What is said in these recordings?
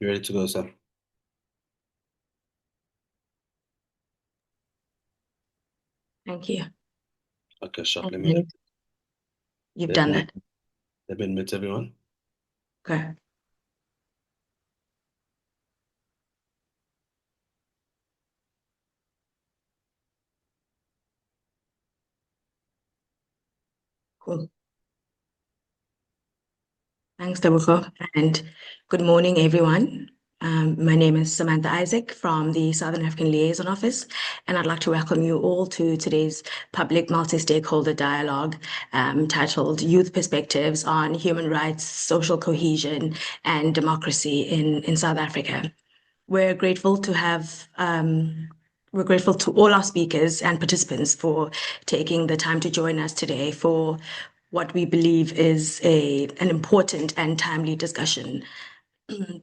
You ready to go, sir? Thank you. Okay, sharp. And you've Let done me that. let me admit everyone. Okay, cool. Thanks, Tabuko, and good morning, everyone. My name is Samantha Isaac from the Southern African Liaison Office, and I'd like to welcome you all to today's public multi-stakeholder dialogue titled Youth Perspectives on Human Rights, Social Cohesion, and Democracy in South Africa. We're grateful to have we're grateful to all our speakers and participants for taking the time to join us today for what we believe is an important and timely discussion.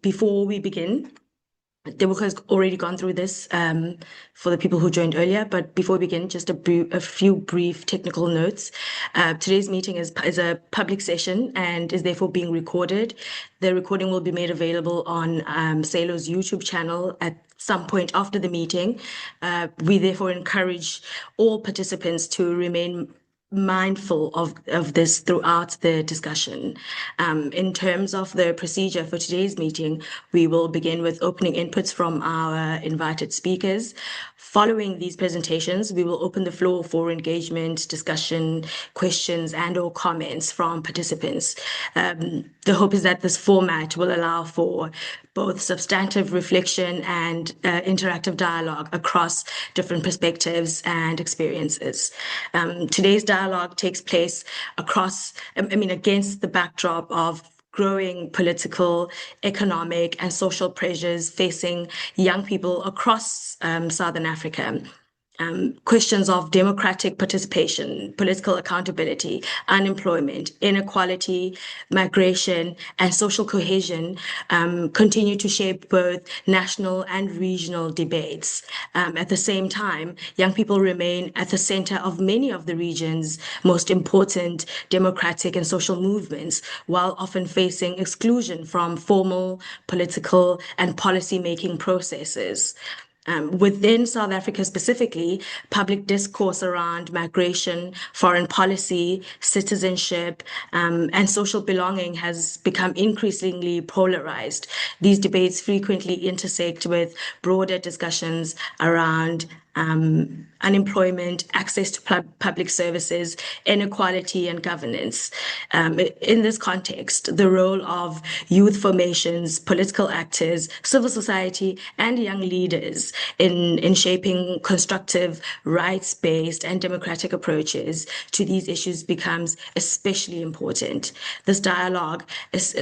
Before we begin, Debuka has already gone through this for the people who joined earlier, but before we begin, just a few brief technical notes. Today's meeting is a public session and is therefore being recorded. The recording will be made available on SALO's YouTube channel at some point after the meeting. We therefore encourage all participants to remain mindful of this throughout the discussion. In terms of the procedure for today's meeting, we will begin with opening inputs from our invited speakers. Following these presentations, we will open the floor for engagement, discussion, questions, and/or comments from participants. The hope is that this format will allow for both substantive reflection and interactive dialogue across different perspectives and experiences. Today's dialogue takes place against the backdrop of growing political, economic, and social pressures facing young people across Southern Africa. Questions of democratic participation, political accountability, unemployment, inequality, migration, and social cohesion continue to shape both national and regional debates. At the same time, young people remain at the center of many of the region's most important democratic and social movements, while often facing exclusion from formal political and policy-making processes. Within South Africa specifically, public discourse around migration, foreign policy, citizenship, and social belonging has become increasingly polarized. These debates frequently intersect with broader discussions around unemployment, access to public services, inequality, and governance. In this context, the role of youth formations, political actors, civil society, and young leaders in shaping constructive, rights-based, and democratic approaches to these issues becomes especially important. This dialogue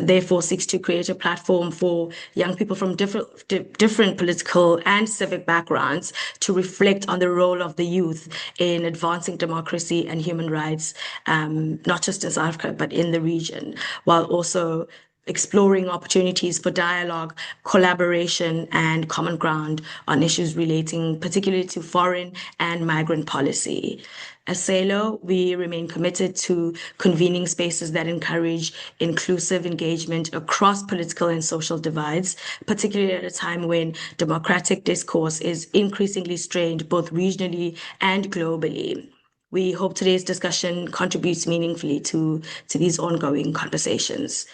therefore seeks to create a platform for young people from different political and civic backgrounds to reflect on the role of the youth in advancing democracy and human rights, not just in South Africa, but in the region, while also exploring opportunities for dialogue, collaboration, and common ground on issues relating particularly to foreign and migrant policy. As SALO, we remain committed to convening spaces that encourage inclusive engagement across political and social divides, particularly at a time when democratic discourse is increasingly strained both regionally and globally. We hope today's discussion contributes meaningfully to these ongoing conversations.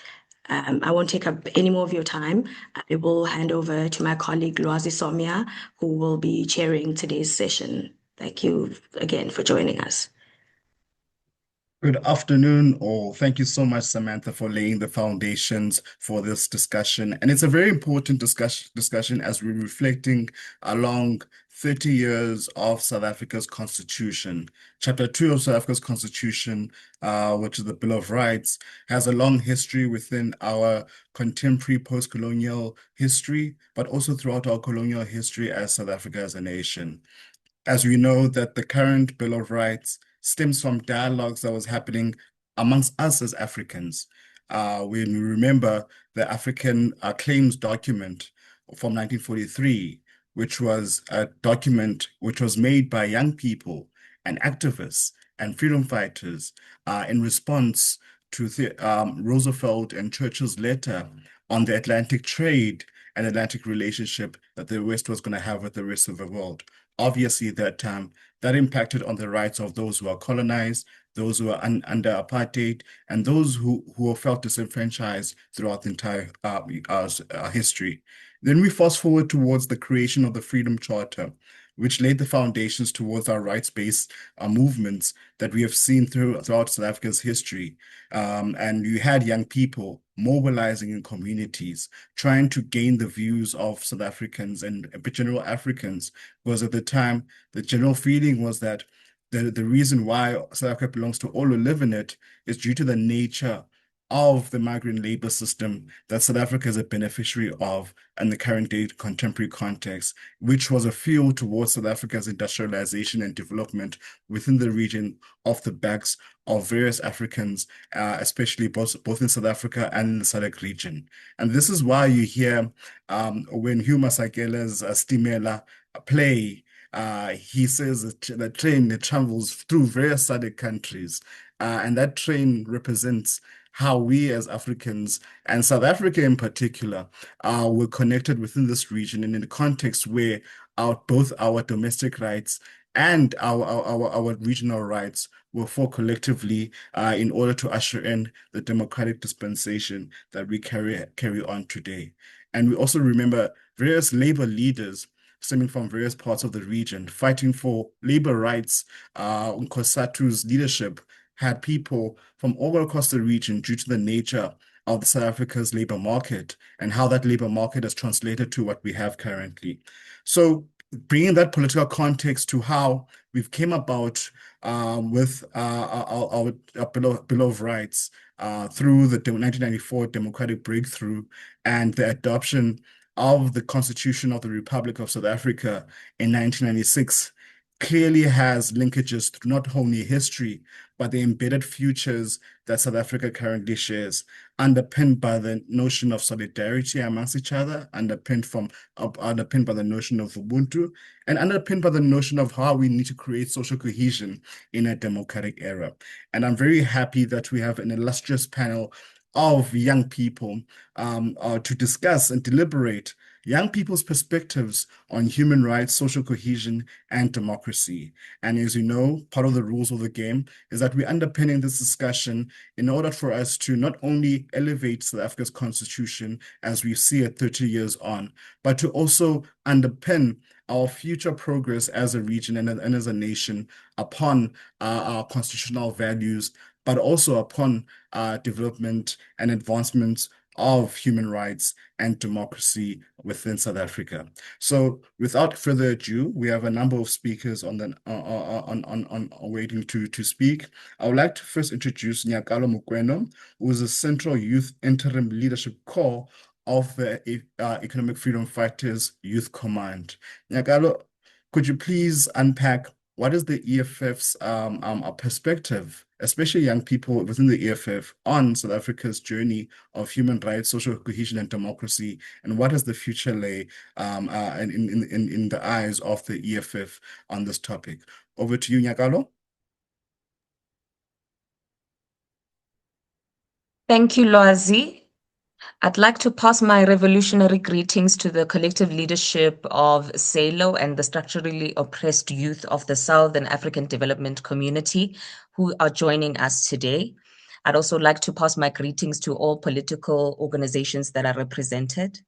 I won't take up any more of your time. I will hand over to my colleague, Lwazi Somya, who will be chairing today's session. Thank you again for joining us. Good afternoon, or thank you so much, Samantha, for laying the foundations for this discussion. And it's a very important discussion as we're reflecting along 30 years of South Africa's Constitution. Chapter 2 of South Africa's Constitution, which is the Bill of Rights, has a long history within our contemporary post-colonial history, but also throughout our colonial history as South Africa as a nation. As we know that the current Bill of Rights stems from dialogues that was happening amongst us as Africans. When we remember the African Claims document from 1943, which was a document which was made by young people and activists and freedom fighters in response to Roosevelt and Churchill's letter on the Atlantic trade and Atlantic relationship that the West was going to have with the rest of the world. Obviously, at that time, that impacted on the rights of those who are colonized, those who are under apartheid, and those who felt disenfranchised throughout the entire history. Then we fast forward towards the creation of the Freedom Charter, which laid the foundations towards our rights-based movements that we have seen throughout South Africa's history. And you had young people mobilizing in communities, trying to gain the views of South Africans and general Africans, because at the time, the general feeling was that the reason why South Africa belongs to all who live in it is due to the nature of the migrant labor system that South Africa is a beneficiary of in the current day contemporary context, which was a fuel towards South Africa's industrialization and development within the region off the backs of various Africans, especially both in South Africa and in the SADC region. And this is why you hear when Hugh Masekela's Stimela play, he says that the train travels through various SADC countries, and that train represents how we as Africans and South Africa in particular were connected within this region and in a context where both our domestic rights and our regional rights were fought collectively in order to usher in the democratic dispensation that we carry on today. And we also remember various labor leaders stemming from various parts of the region fighting for labor rights. Nkosatu's leadership had people from all across the region due to the nature of South Africa's labor market and how that labor market has translated to what we have currently. So bringing that political context to how we've came about with our Bill of Rights through the 1994 democratic breakthrough and the adoption of the Constitution of the Republic of South Africa in 1996 clearly has linkages to not only history, but the embedded futures that South Africa currently shares, underpinned by the notion of solidarity amongst each other, underpinned by the notion of Ubuntu, and underpinned by the notion of how we need to create social cohesion in a democratic era. And I'm very happy that we have an illustrious panel of young people to discuss and deliberate young people's perspectives on human rights, social cohesion, and democracy. And as you know, part of the rules of the game is that we're underpinning this discussion in order for us to not only elevate South Africa's constitution as we see it 30 years on, but to also underpin our future progress as a region and as a nation upon our constitutional values, but also upon development and advancements of human rights and democracy within South Africa. So without further ado, we have a number of speakers on waiting to speak. I would like to first introduce Nyakalo Mukweno, who is a Central Youth Interim Leadership Corps of the Economic Freedom Fighters Youth Command. Nyakalo, could you please unpack what is the EFF's perspective, especially young people within the EFF, on South Africa's journey of human rights, social cohesion, and democracy, and what does the future lay in the eyes of the EFF on this topic? Over to you, Nyakalo. Thank you, Loazi. I'd like to pass my revolutionary greetings to the collective leadership of SALO and the structurally oppressed youth of the Southern African Development Community who are joining us today. I'd also like to pass my greetings to all political organizations that are represented.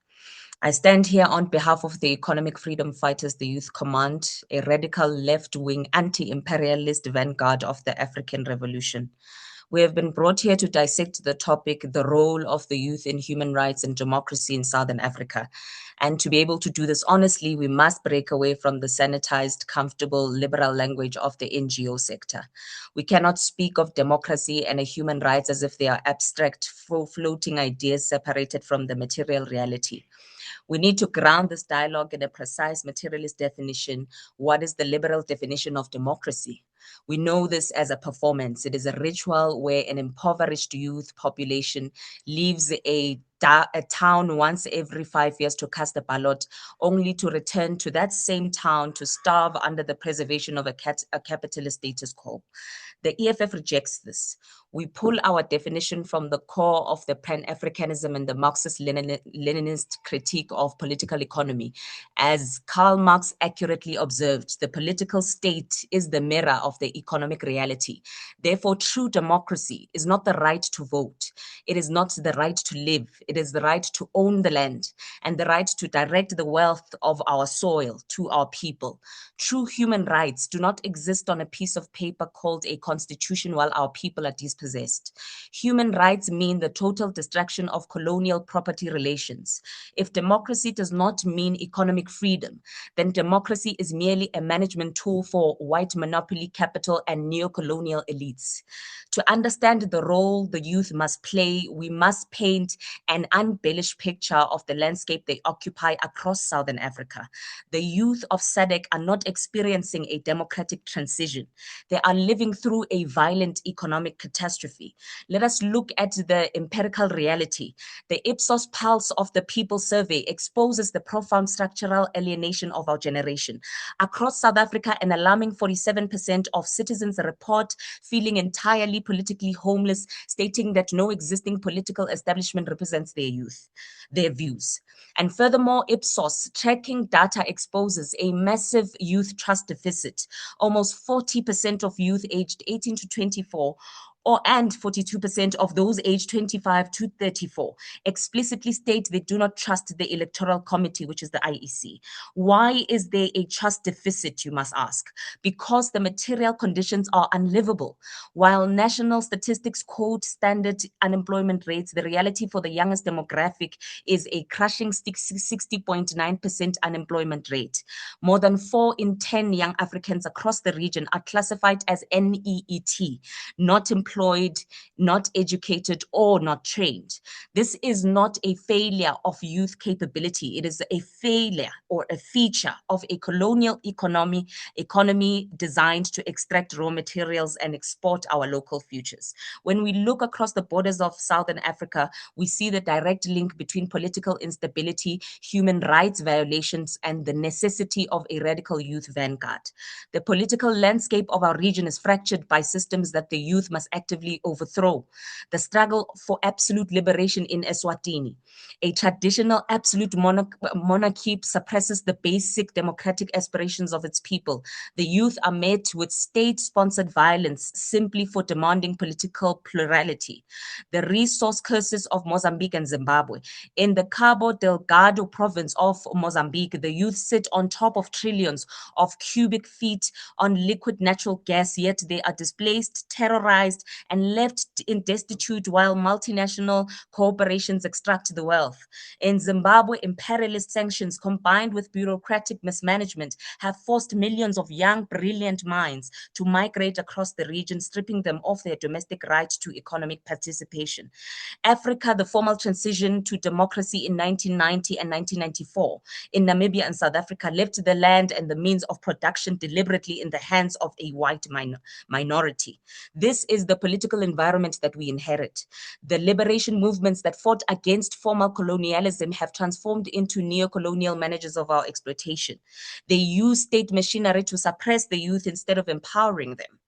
I stand here on behalf of the Economic Freedom Fighters, the Youth Command, a radical left-wing anti-imperialist vanguard of the African Revolution. We have been brought here to dissect the topic, the role of the youth in human rights and democracy in Southern Africa. And to be able to do this honestly, we must break away from the sanitized, comfortable, liberal language of the NGO sector. We cannot speak of democracy and human rights as if they are abstract, floating ideas separated from the material reality. We need to ground this dialogue in a precise materialist definition. What is the liberal definition of democracy? We know this as a performance. It is a ritual where an impoverished youth population leaves a town once every 5 years to cast a ballot, only to return to that same town to starve under the preservation of a capitalist status quo. The EFF rejects this. We pull our definition from the core of the Pan-Africanism and the Marxist-Leninist critique of political economy. As Karl Marx accurately observed, the political state is the mirror of the economic reality. Therefore, true democracy is not the right to vote. It is not the right to live. It is the right to own the land and the right to direct the wealth of our soil to our people. True human rights do not exist on a piece of paper called a constitution while our people are dispossessed. Human rights mean the total destruction of colonial property relations. If democracy does not mean economic freedom, then democracy is merely a management tool for white monopoly capital and neo-colonial elites. To understand the role the youth must play, we must paint an unembellished picture of the landscape they occupy across Southern Africa. The youth of SADC are not experiencing a democratic transition. They are living through a violent economic catastrophe. Let us look at the empirical reality. The Ipsos Pulse of the People survey exposes the profound structural alienation of our generation. Across South Africa, an alarming 47% of citizens report feeling entirely politically homeless, stating that no existing political establishment represents their views. And furthermore, Ipsos tracking data exposes a massive youth trust deficit. Almost 40% of youth aged 18 to 24 and 42% of those aged 25 to 34 explicitly state they do not trust the Electoral Committee, which is the IEC. Why is there a trust deficit, you must ask? Because the material conditions are unlivable. While national statistics quote standard unemployment rates, the reality for the youngest demographic is a crushing 60.9% unemployment rate. More than 4 in 10 young Africans across the region are classified as NEET, not employed, not educated, or not trained. This is not a failure of youth capability. It is a failure or a feature of a colonial economy designed to extract raw materials and export our local futures. When we look across the borders of Southern Africa, we see the direct link between political instability, human rights violations, and the necessity of a radical youth vanguard. The political landscape of our region is fractured by systems that the youth must actively overthrow. The struggle for absolute liberation in Eswatini. A traditional absolute monarchy suppresses the basic democratic aspirations of its people. The youth are met with state-sponsored violence simply for demanding political plurality. The resource curses of Mozambique and Zimbabwe. In the Cabo Delgado province of Mozambique, the youth sit on top of trillions of cubic feet on liquid natural gas, yet they are displaced, terrorized, and left destitute while multinational corporations extract the wealth. In Zimbabwe, imperialist sanctions combined with bureaucratic mismanagement have forced millions of young, brilliant minds to migrate across the region, stripping them of their domestic right to economic participation. Africa, the formal transition to democracy in 1990 and 1994 in Namibia and South Africa left the land and the means of production deliberately in the hands of a white minority. This is the political environment that we inherit. The liberation movements that fought against formal colonialism have transformed into neo-colonial managers of our exploitation. They use state machinery to suppress the youth instead of empowering them.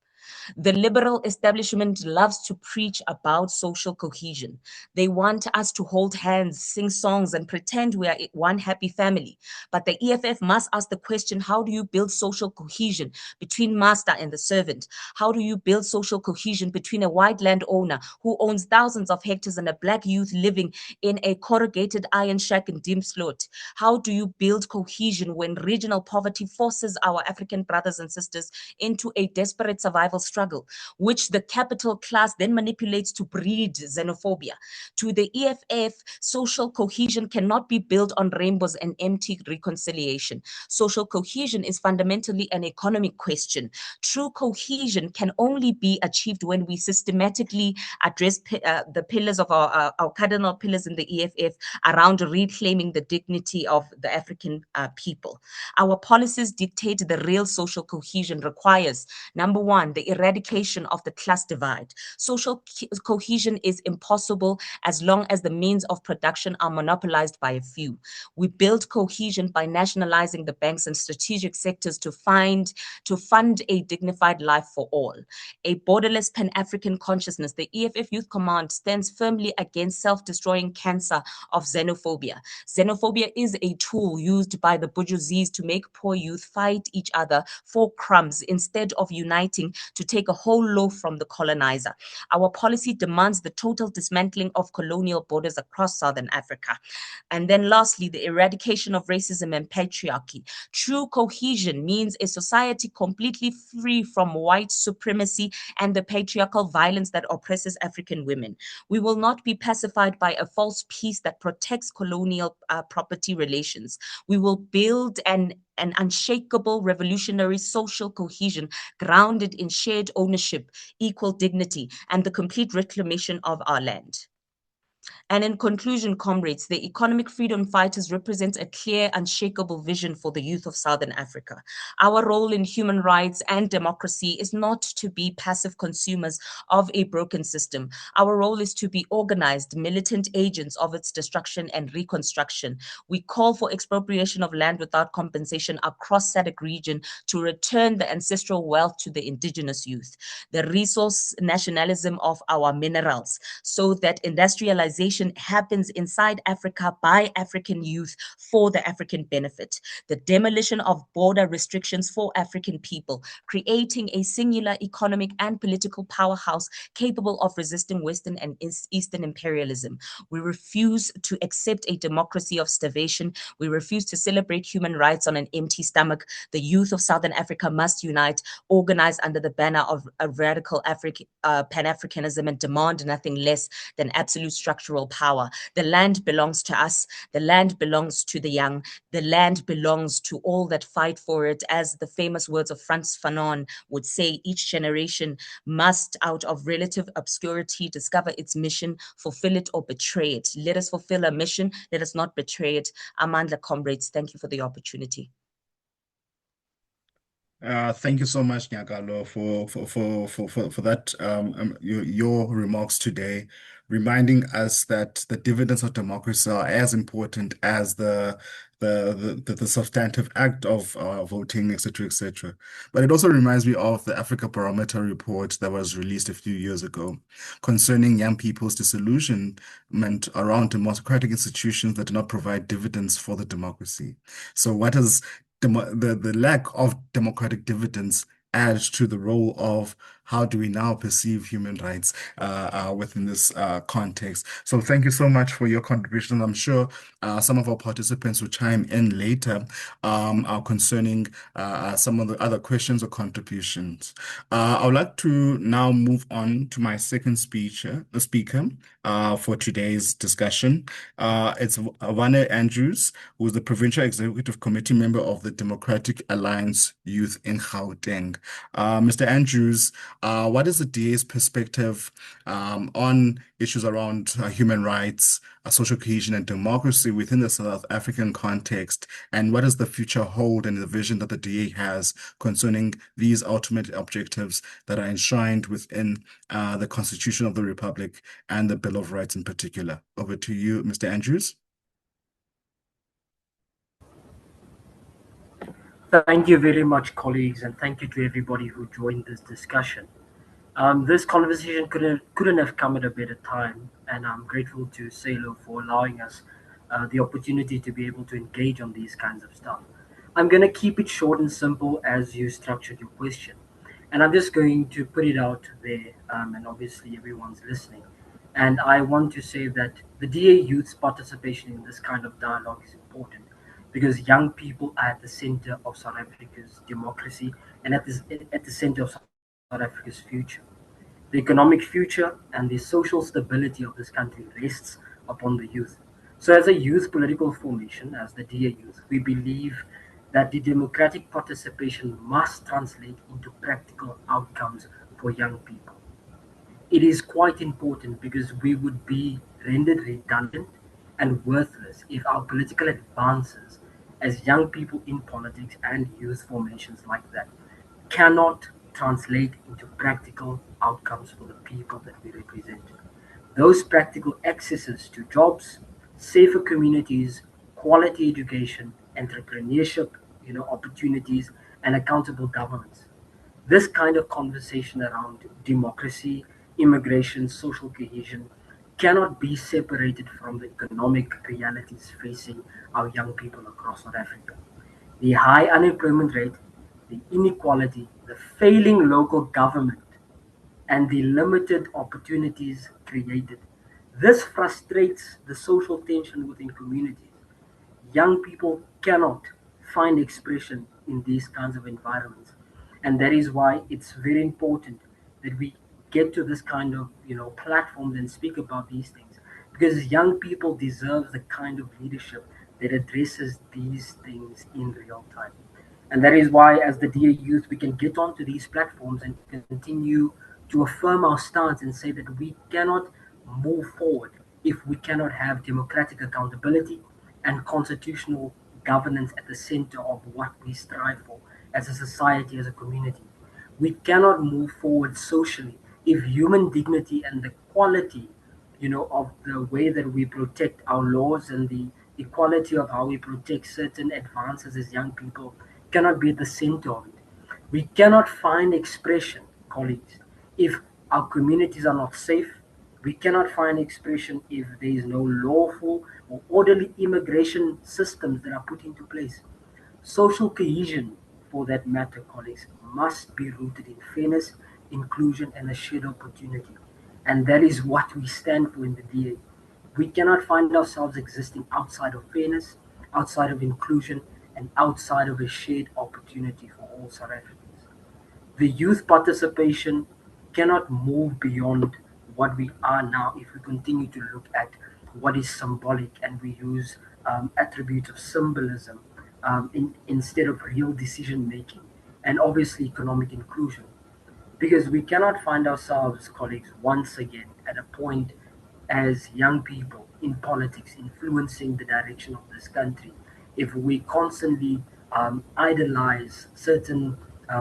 The liberal establishment loves to preach about social cohesion. They want us to hold hands, sing songs, and pretend we are one happy family. But the EFF must ask the question, how do you build social cohesion between master and the servant? How do you build social cohesion between a white landowner who owns thousands of hectares and a black youth living in a corrugated iron shack in Diepsloot? How do you build cohesion when regional poverty forces our African brothers and sisters into a desperate survival struggle, which the capital class then manipulates to breed xenophobia? To the EFF, social cohesion cannot be built on rainbows and empty reconciliation. Social cohesion is fundamentally an economic question. True cohesion can only be achieved when we systematically address the pillars of our cardinal pillars in the EFF around reclaiming the dignity of the African people. Our policies dictate the real social cohesion requires, number one, the the eradication of the class divide. Social cohesion is impossible as long as the means of production are monopolized by a few. We build cohesion by nationalizing the banks and strategic sectors to fund a dignified life for all. A borderless Pan-African consciousness, the EFF Youth Command stands firmly against self-destroying cancer of xenophobia. Xenophobia is a tool used by the bourgeoisie to make poor youth fight each other for crumbs instead of uniting to take a whole loaf from the colonizer. Our policy demands the total dismantling of colonial borders across Southern Africa. And then lastly, the eradication of racism and patriarchy. True cohesion means a society completely free from white supremacy and the patriarchal violence that oppresses African women. We will not be pacified by a false peace that protects colonial property relations. We will build an unshakable revolutionary social cohesion grounded in shared ownership, equal dignity, and the complete reclamation of our land. And in conclusion, comrades, the economic freedom fighters represent a clear, unshakable vision for the youth of Southern Africa. Our role in human rights and democracy is not to be passive consumers of a broken system. Our role is to be organized, militant agents of its destruction and reconstruction. We call for expropriation of land without compensation across SADC region to return the ancestral wealth to the indigenous youth, the resource nationalism of our minerals, so that industrialization happens inside Africa by African youth for the African benefit, the demolition of border restrictions for African people, creating a singular economic and political powerhouse capable of resisting Western and Eastern imperialism. We refuse to accept a democracy of starvation. We refuse to celebrate human rights on an empty stomach. The youth of Southern Africa must unite, organize under the banner of a radical Pan-Africanism, and demand nothing less than absolute structural power. The land belongs to us. The land belongs to the young. The land belongs to all that fight for it. As the famous words of Frantz Fanon would say, each generation must, out of relative obscurity, discover its mission, fulfill it or betray it. Let us fulfill our mission. Let us not betray it. Amandla, comrades, thank you for the opportunity. Thank you so much, Nyakalo, for that your remarks today, reminding us that the dividends of democracy are as important as the substantive act of voting, etc., etc. But it also reminds me of the Africa Barometer report that was released a few years ago concerning young people's disillusionment around democratic institutions that do not provide dividends for the democracy. So what is the lack of democratic dividends adds to the role of how do we now perceive human rights within this context. So thank you so much for your contribution. I'm sure some of our participants will chime in later concerning some of the other questions or contributions. I would like to now move on to my second speaker for today's discussion. It's Vane Andrews, who is the Provincial Executive Committee member of the Democratic Alliance Youth in Gauteng. Mr. Andrews, what is the DA's perspective on issues around human rights, social cohesion, and democracy within the South African context? And what does the future hold and the vision that the DA has concerning these ultimate objectives that are enshrined within the Constitution of the Republic and the Bill of Rights in particular? Over to you, Mr. Andrews. Thank you very much, colleagues, and thank you to everybody who joined this discussion. This conversation couldn't have come at a better time, and I'm grateful to SALO for allowing us the opportunity to be able to engage on these kinds of stuff. I'm going to keep it short and simple as you structured your question, and I'm just going to put it out there, and obviously everyone's listening. And I want to say that the DA youth's participation in this kind of dialogue is important because young people are at the center of South Africa's democracy and at the center of South Africa's future. The economic future and the social stability of this country rests upon the youth. So, as a youth political formation, as the DA Youth, we believe that the democratic participation must translate into practical outcomes for young people. It is quite important because we would be rendered redundant and worthless if our political advances as young people in politics and youth formations like that cannot translate into practical outcomes for the people that we represent. Those practical accesses to jobs, safer communities, quality education, entrepreneurship, opportunities, and accountable governments. This kind of conversation around democracy, immigration, social cohesion cannot be separated from the economic realities facing our young people across South Africa. The high unemployment rate, the inequality, the failing local government, and the limited opportunities created. This frustrates the social tension within communities. Young people cannot find expression in these kinds of environments. And that is why it's very important that we get to this kind of platforms and speak about these things. Because young people deserve the kind of leadership that addresses these things in real time. And that is why, as the Dear Youth, we can get onto these platforms and continue to affirm our stance and say that we cannot move forward if we cannot have democratic accountability and constitutional governance at the center of what we strive for as a society, as a community. We cannot move forward socially if human dignity and the quality, of the way that we protect our laws and the equality of how we protect certain advances as young people cannot be at the center of it. We cannot find expression, colleagues, if our communities are not safe. We cannot find expression if there is no lawful or orderly immigration systems that are put into place. Social cohesion, for that matter, colleagues, must be rooted in fairness, inclusion, and a shared opportunity. And that is what we stand for in the DA. We cannot find ourselves existing outside of fairness, outside of inclusion, and outside of a shared opportunity for all South Africans. The youth participation cannot move beyond what we are now if we continue to look at what is symbolic and we use attributes of symbolism instead of real decision making and obviously economic inclusion. Because we cannot find ourselves, colleagues, once again at a point as young people in politics influencing the direction of this country if we constantly idolize certain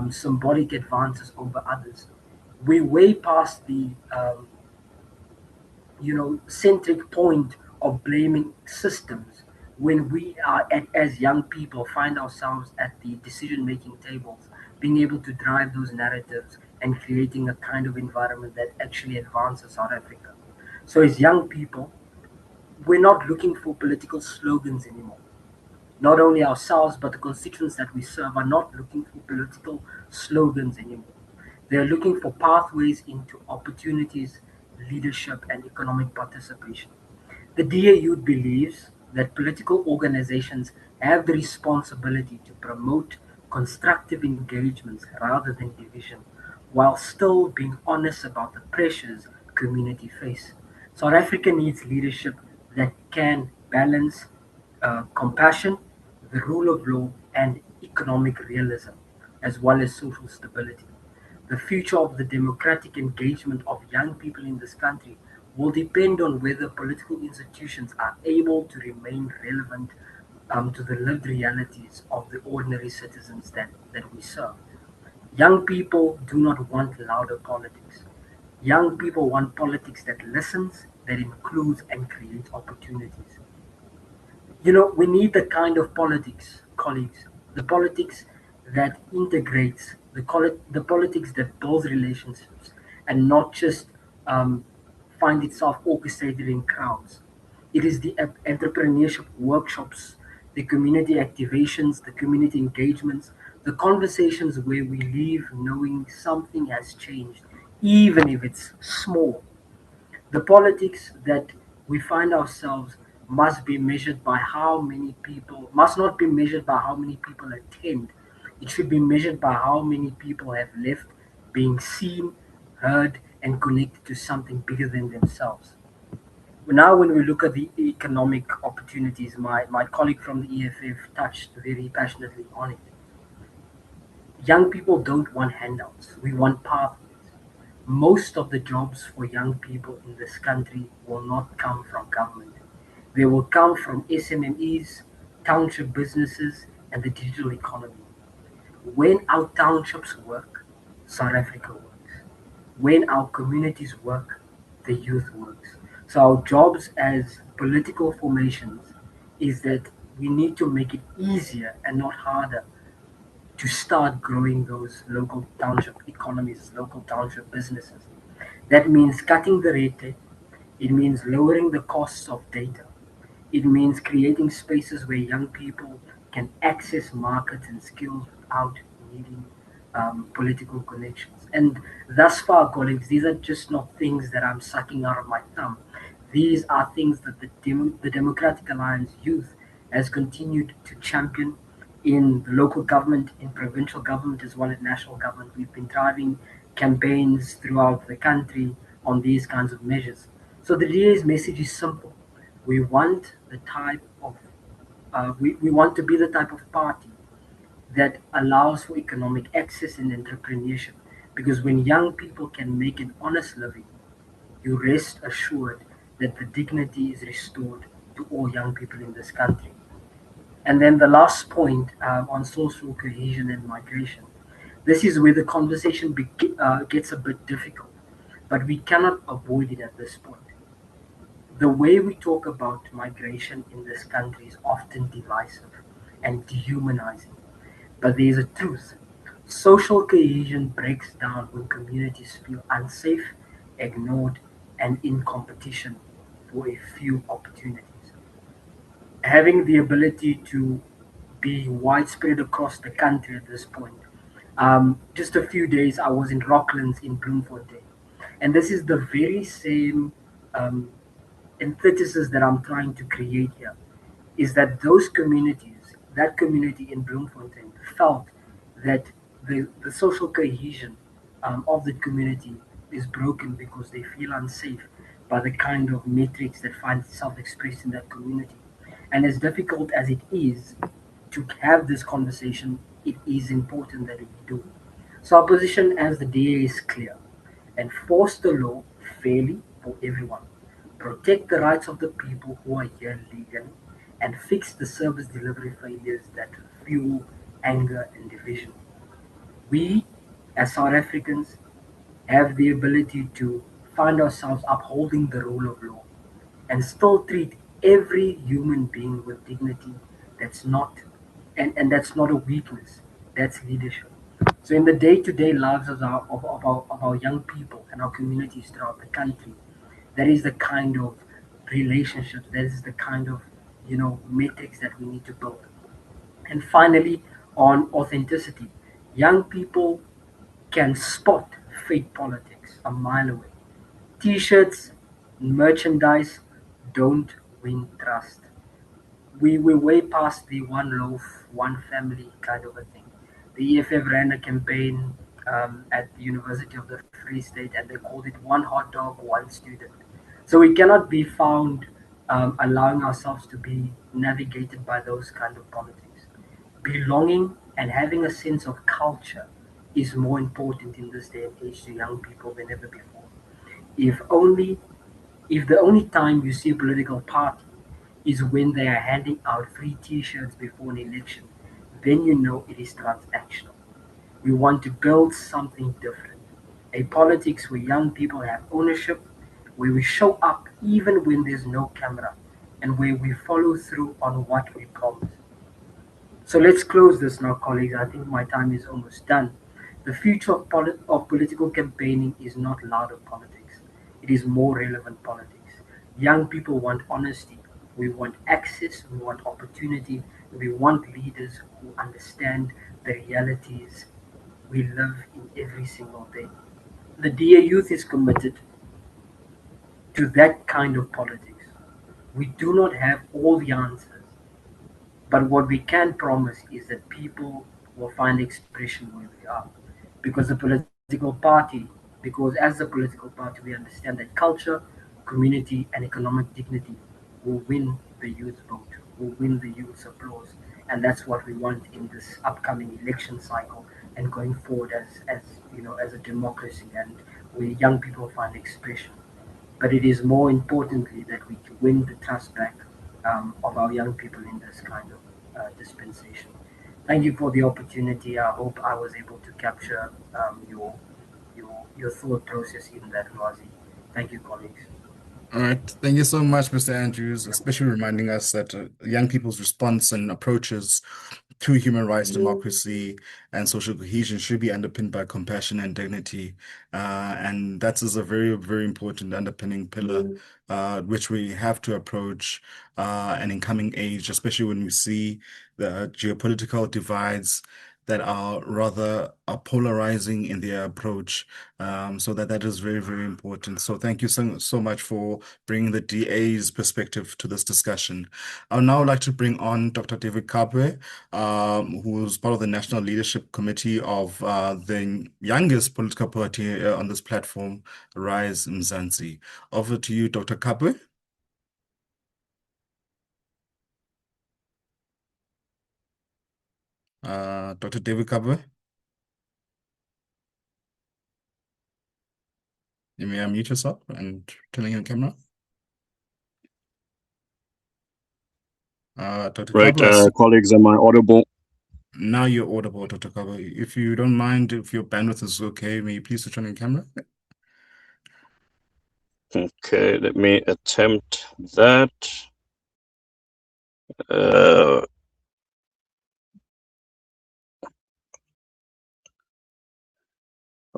symbolic advances over others. We way past the centric point of blaming systems when we are as young people find ourselves at the decision making tables being able to drive those narratives and creating a kind of environment that actually advances South Africa. So as young people, we're not looking for political slogans anymore. Not only ourselves, but the constituents that we serve are not looking for political slogans anymore. They're looking for pathways into opportunities, leadership, and economic participation. The DAU believes that political organizations have the responsibility to promote constructive engagements rather than division, while still being honest about the pressures community face. South Africa needs leadership that can balance compassion, the rule of law, and economic realism, as well as social stability. The future of the democratic engagement of young people in this country will depend on whether political institutions are able to remain relevant to the lived realities of the ordinary citizens that we serve. Young people do not want louder politics. Young people want politics that listens, that includes, and creates opportunities. We need the kind of politics, colleagues, the politics that integrates, the politics that builds relationships and not just find itself orchestrated in crowds. It is the entrepreneurship workshops, the community activations, the community engagements, the conversations where we leave knowing something has changed, even if it's small. The politics that we find ourselves must be measured by how many people, must not be measured by how many people attend. It should be measured by how many people have left being seen, heard, and connected to something bigger than themselves. Now, when we look at the economic opportunities, my colleague from the EFF touched very passionately on it. Young people don't want handouts, we want pathways. Most of the jobs for young people in this country will not come from government. They will come from SMMEs, township businesses, and the digital economy. When our townships work, South Africa works. When our communities work, the youth works. So our jobs as political formations is that we need to make it easier and not harder to start growing those local township economies, local township businesses. That means cutting the red tape. It means lowering the costs of data. It means creating spaces where young people can access markets and skills without needing political connections. And thus far, colleagues, these are just not things that I'm sucking out of my thumb. These are things that the Democratic Alliance Youth has continued to champion in the local government, in provincial government, as well as national government. We've been driving campaigns throughout the country on these kinds of measures. So the DA's message is simple. We want the type of we want to be the type of party that allows for economic access and entrepreneurship. Because when young people can make an honest living, you rest assured that the dignity is restored to all young people in this country. And then the last point on social cohesion and migration. This is where the conversation gets a bit difficult, but we cannot avoid it at this point. The way we talk about migration in this country is often divisive and dehumanizing, but there is a truth. Social cohesion breaks down when communities feel unsafe, ignored, and in competition for a few opportunities. Having the ability to be widespread across the country at this point. Just a few days, I was in Rocklands in Bloemfontein, and this is the very same um, antithesis that I'm trying to create here. Is that those communities, that community in Bloemfontein, felt that the social cohesion of the community is broken because they feel unsafe by the kind of metrics that find itself expressed in that community. And as difficult as it is to have this conversation, it is important that we do. So our position as the DA is clear. Enforce the law fairly for everyone. Protect the rights of the people who are here legally, and fix the service delivery failures that fuel anger and division. We, as South Africans, have the ability to find ourselves upholding the rule of law and still treat every human being with dignity. That's not and that's not a weakness, that's leadership. So in the day-to-day lives of our young people and our communities throughout the country, that is the kind of relationships, that is the kind of metrics that we need to build. And finally, on authenticity, young people can spot fake politics a mile away. T-shirts, merchandise don't win trust. We're way past the one loaf, one family kind of a thing. The EFF ran a campaign at the University of the Free State, and they called it one hot dog, one student. So we cannot be found allowing ourselves to be navigated by those kind of politics. Belonging and having a sense of culture is more important in this day and age to young people than ever before. If only if the only time you see a political party is when they are handing out free t-shirts before an election, then you know it is transactional. We want to build something different. A politics where young people have ownership, where we show up even when there's no camera, and where we follow through on what we promise. So let's close this now, colleagues. I think my time is almost done. The future of political campaigning is not louder politics, it is more relevant politics. Young people want honesty, we want access, we want opportunity, we want leaders who understand the realities we live in every single day. The DA Youth is committed to that kind of politics. We do not have all the answers, but what we can promise is that people will find expression where we are. Because the political party, because as the political party, we understand that culture, community, and economic dignity will win the youth vote, will win the youth's applause. And that's what we want in this upcoming election cycle and going forward as a democracy and where young people find expression. But it is more importantly that we win the trust back of our young people in this kind of dispensation. Thank you for the opportunity. I hope I was able to capture your thought process in that, Razi. Thank you, colleagues. All right. Thank you so much, Mr. Andrews, especially reminding us that young people's response and approaches to human rights, democracy, and social cohesion should be underpinned by compassion and dignity. And that is a very, very important underpinning pillar, which we have to approach an incoming age, especially when we see the geopolitical divides that are rather polarizing in their approach. So that is very, very important. So thank you so much for bringing the DA's perspective to this discussion. I would now like to bring on Dr. David Kabwe, who's part of the National Leadership Committee of the youngest political party on this platform, Rise Mzansi. Over to you, Dr. Kabwe. Dr. David Kabwe. You may unmute yourself and turn on your camera. Dr. Right, Kabwe, colleagues, am I audible? now you're audible, Dr. Kabwe. If you don't mind, if your bandwidth is okay, may you please switch on your camera? Okay, let me attempt that. Uh,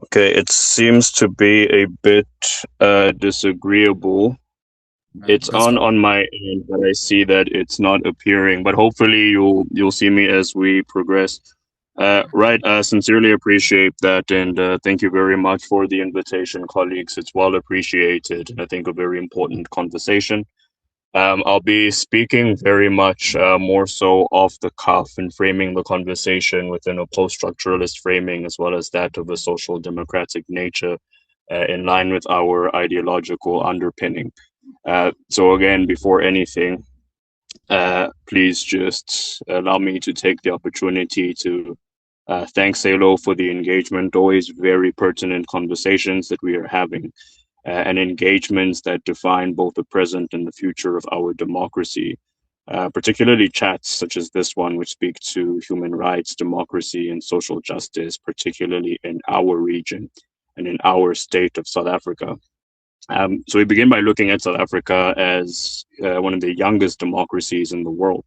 okay, it seems to be a bit disagreeable. It's That's fine. on my end, but I see that it's not appearing. But hopefully you'll see me as we progress. Right, I sincerely appreciate that, and thank you very much for the invitation, colleagues. It's well appreciated. I think a very important conversation. I'll be speaking very much more so off the cuff and framing the conversation within a post-structuralist framing, as well as that of a social democratic nature, in line with our ideological underpinning. So again, before anything, please just allow me to take the opportunity to thank SALO for the engagement. Always very pertinent conversations that we are having, and engagements that define both the present and the future of our democracy. Particularly chats such as this one, which speak to human rights, democracy, and social justice, particularly in our region and in our state of South Africa. So we begin by looking at South Africa as one of the youngest democracies in the world,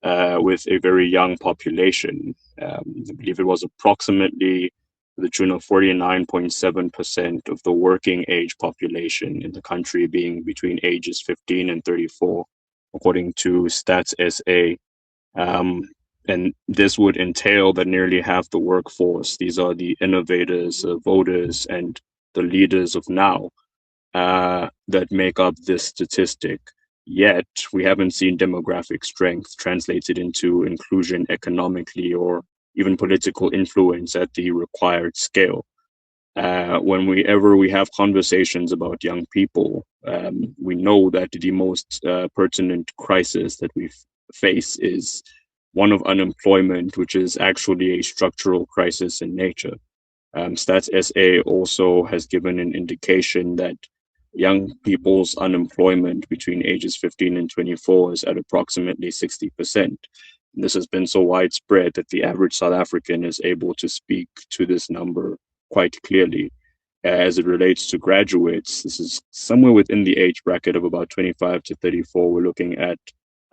with a very young population. I believe it was approximately to the tune of 49.7% of the working age population in the country being between ages 15 and 34, according to Stats SA. And this would entail that nearly half the workforce, these are the innovators, voters, and the leaders of now, that make up this statistic. Yet, we haven't seen demographic strength translated into inclusion economically or even political influence at the required scale. Whenever we have conversations about young people, we know that the most pertinent crisis that we face is one of unemployment, which is actually a structural crisis in nature. Stats SA also has given an indication that young people's unemployment between ages 15 and 24 is at approximately 60%. This has been so widespread that the average South African is able to speak to this number quite clearly. As it relates to graduates, this is somewhere within the age bracket of about 25 to 34. We're looking at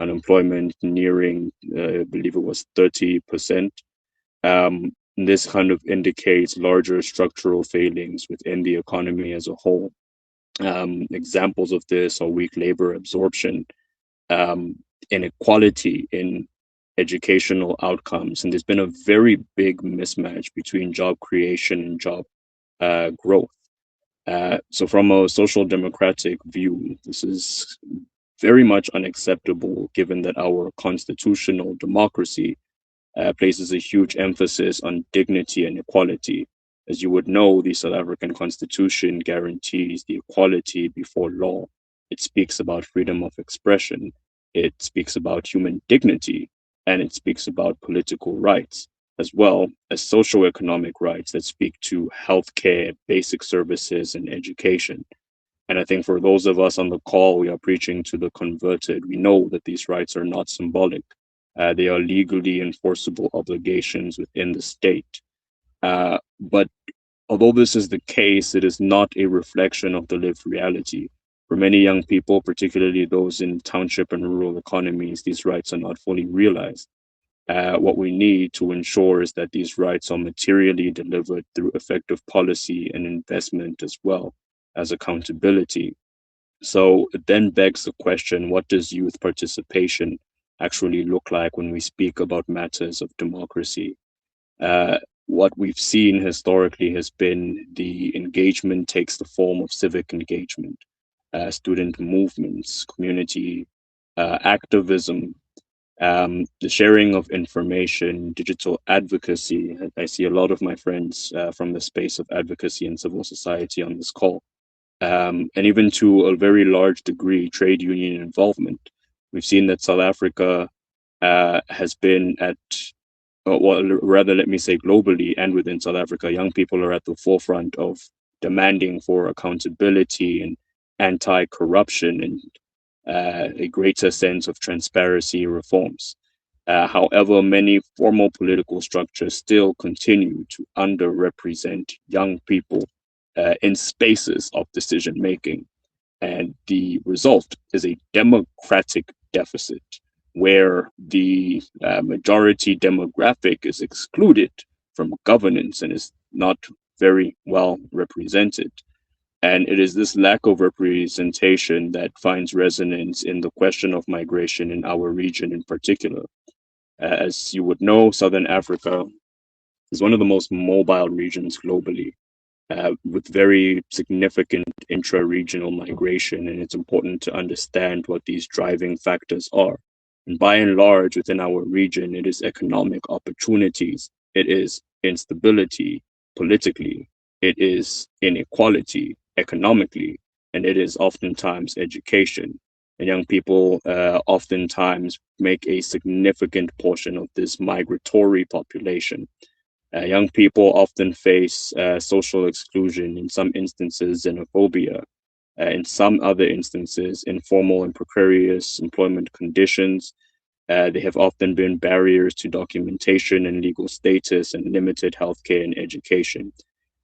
unemployment nearing, I believe it was 30%. This kind of indicates larger structural failings within the economy as a whole. Examples of this are weak labor absorption, inequality in educational outcomes, and there's been a very big mismatch between job creation and job growth. So from a social democratic view, this is very much unacceptable given that our constitutional democracy places a huge emphasis on dignity and equality. As you would know, the South African Constitution guarantees the equality before law. It speaks about freedom of expression. It speaks about human dignity, and it speaks about political rights, as well as socioeconomic rights that speak to healthcare, basic services, and education. And I think for those of us on the call, we are preaching to the converted. We know that these rights are not symbolic. They are legally enforceable obligations within the state. But although this is the case, it is not a reflection of the lived reality. For many young people, particularly those in township and rural economies, these rights are not fully realized. What we need to ensure is that these rights are materially delivered through effective policy and investment as well as accountability. So it then begs the question, what does youth participation actually look like when we speak about matters of democracy? What we've seen historically has been the engagement takes the form of civic engagement, student movements, community activism, the sharing of information, digital advocacy. I see a lot of my friends from the space of advocacy and civil society on this call, and even to a very large degree, trade union involvement. We've seen that South Africa has been at well, rather, let me say globally and within South Africa, young people are at the forefront of demanding for accountability and anti-corruption and a greater sense of transparency reforms. However, many formal political structures still continue to underrepresent young people in spaces of decision making. And the result is a democratic deficit where the majority demographic is excluded from governance and is not very well represented. And it is this lack of representation that finds resonance in the question of migration in our region in particular. As you would know, Southern Africa is one of the most mobile regions globally, with very significant intra-regional migration, and it's important to understand what these driving factors are. And by and large, within our region, it is economic opportunities, it is instability politically, it is inequality economically, and it is oftentimes education. And young people oftentimes make a significant portion of this migratory population. Young people often face social exclusion, in some instances, xenophobia, in some other instances, informal and precarious employment conditions. They have often been barriers to documentation and legal status and limited healthcare and education.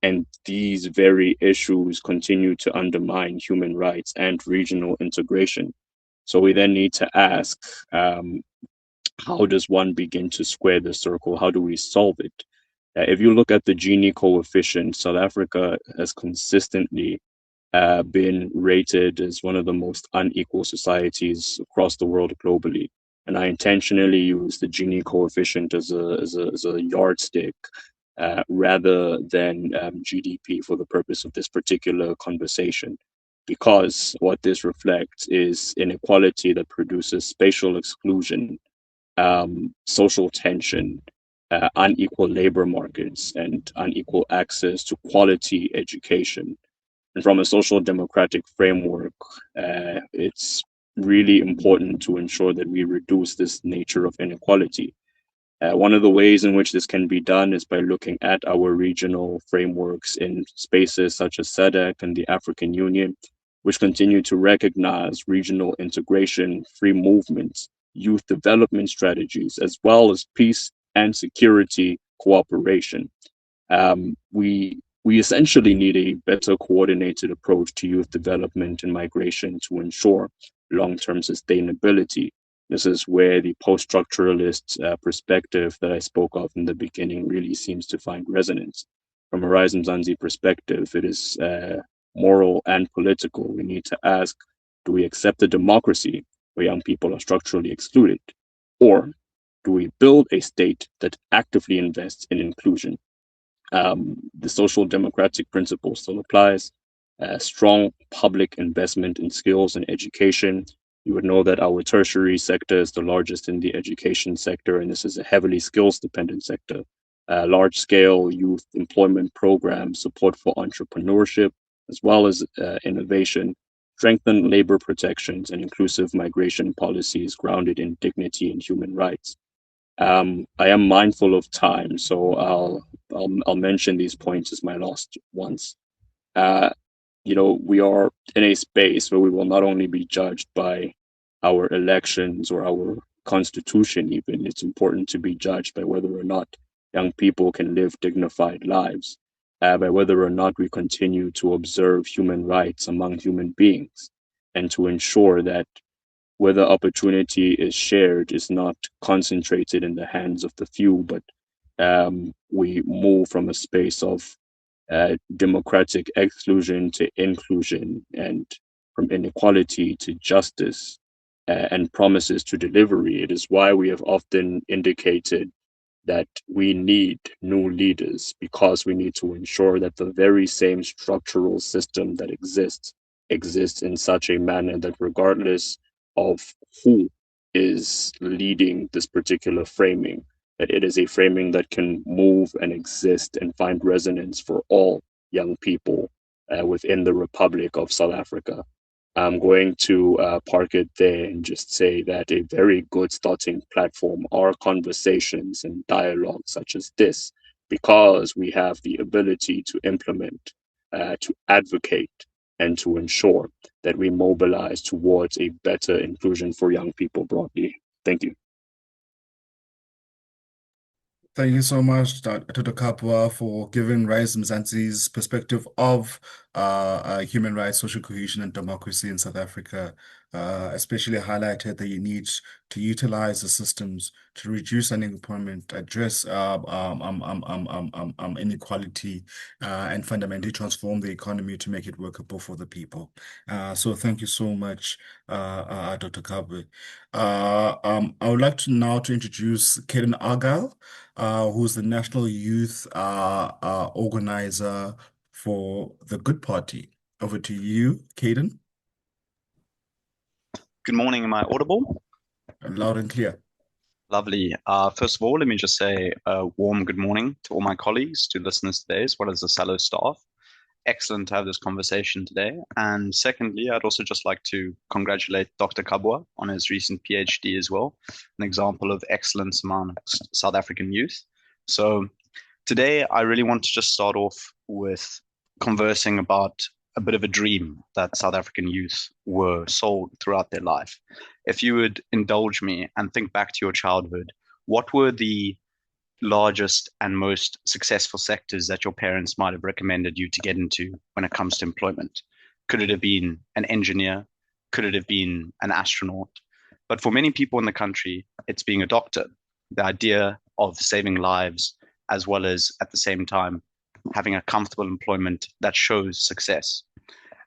And these very issues continue to undermine human rights and regional integration. So we then need to ask, how does one begin to square the circle? How do we solve it? If you look at the Gini coefficient, South Africa has consistently been rated as one of the most unequal societies across the world globally. And I intentionally use the Gini coefficient as a yardstick rather than GDP for the purpose of this particular conversation, because what this reflects is inequality that produces spatial exclusion, social tension, unequal labor markets, and unequal access to quality education. And from a social democratic framework, it's really important to ensure that we reduce this nature of inequality. One of the ways in which this can be done is by looking at our regional frameworks in spaces such as SADC and the African Union, which continue to recognize regional integration, free movement, youth development strategies, as well as peace and security cooperation. We essentially need a better coordinated approach to youth development and migration to ensure long-term sustainability. This is where the post-structuralist perspective that I spoke of in the beginning really seems to find resonance. From a Rise Mzansi perspective, it is moral and political. We need to ask, do we accept a democracy where young people are structurally excluded? Or do we build a state that actively invests in inclusion? The social democratic principle still applies. Strong public investment in skills and education. You would know that our tertiary sector is the largest in the education sector, and this is a heavily skills dependent sector. Large scale youth employment programs, support for entrepreneurship, as well as innovation, strengthen labor protections and inclusive migration policies grounded in dignity and human rights. I am mindful of time, so I'll mention these points as my last ones. We are in a space where we will not only be judged by our elections or our constitution even. It's important to be judged by whether or not young people can live dignified lives, by whether or not we continue to observe human rights among human beings, and to ensure that whether opportunity is shared is not concentrated in the hands of the few, but we move from a space of democratic exclusion to inclusion, and from inequality to justice, and promises to delivery. It is why we have often indicated that we need new leaders, because we need to ensure that the very same structural system that exists in such a manner that regardless of who is leading this particular framing, that it is a framing that can move and exist and find resonance for all young people within the Republic of South Africa. I'm going to park it there and just say that a very good starting platform are conversations and dialogues such as this, because we have the ability to implement, to advocate, and to ensure that we mobilize towards a better inclusion for young people broadly. Thank you. Thank you so much, Dr. Kapua, for giving Rise Mzansi's perspective of human rights, social cohesion, and democracy in South Africa. Especially highlighted that you need to utilize the systems to reduce unemployment, address inequality, and fundamentally transform the economy to make it workable for the people. So thank you so much, Dr. Kapua. I would like to now introduce Kaden Argyle, who's the National Youth Organizer for the Good Party. Over to you, Kaden. Good morning. Am I audible? Loud and clear. Lovely. First of all, let me just say a warm good morning to all my colleagues, to listeners today, as well as the SALO staff. Excellent to have this conversation today. And secondly, I'd also just like to congratulate Dr. Kabua on his recent PhD as well, an example of excellence among South African youth. So today, I really want to just start off with conversing about a bit of a dream that South African youth were sold throughout their life. If you would indulge me and think back to your childhood, what were the largest and most successful sectors that your parents might have recommended you to get into when it comes to employment? Could it have been an engineer? Could it have been an astronaut? But for many people in the country, it's being a doctor. The idea of saving lives, as well as at the same time having a comfortable employment that shows success.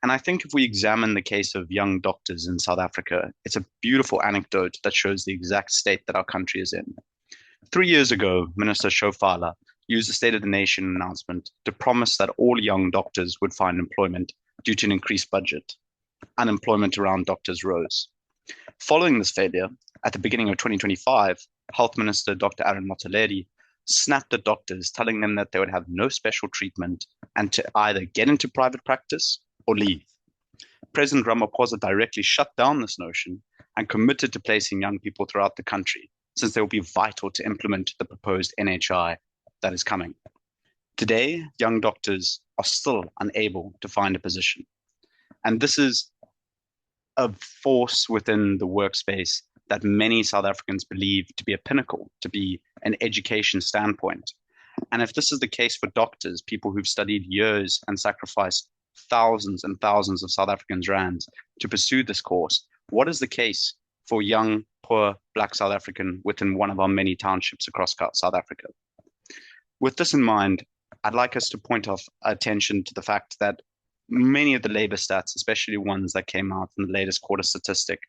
And I think if we examine the case of young doctors in South Africa, it's a beautiful anecdote that shows the exact state that our country is in. 3 years ago, Minister Shofala used the State of the Nation announcement to promise that all young doctors would find employment due to an increased budget. Unemployment around doctors rose. Following this failure, at the beginning of 2025, Health Minister Dr. Aaron Motsoaledi snapped at doctors, telling them that they would have no special treatment and to either get into private practice or leave. President Ramaphosa directly shut down this notion and committed to placing young people throughout the country, since they will be vital to implement the proposed NHI that is coming. Today, young doctors are still unable to find a position. And this is a force within the workspace that many South Africans believe to be a pinnacle, to be an education standpoint. And if this is the case for doctors, people who've studied years and sacrificed thousands and thousands of South Africans' rands to pursue this course, what is the case for young, poor Black South African within one of our many townships across South Africa? With this in mind, I'd like us to point off attention to the fact that many of the labor stats, especially ones that came out in the latest quarter statistic,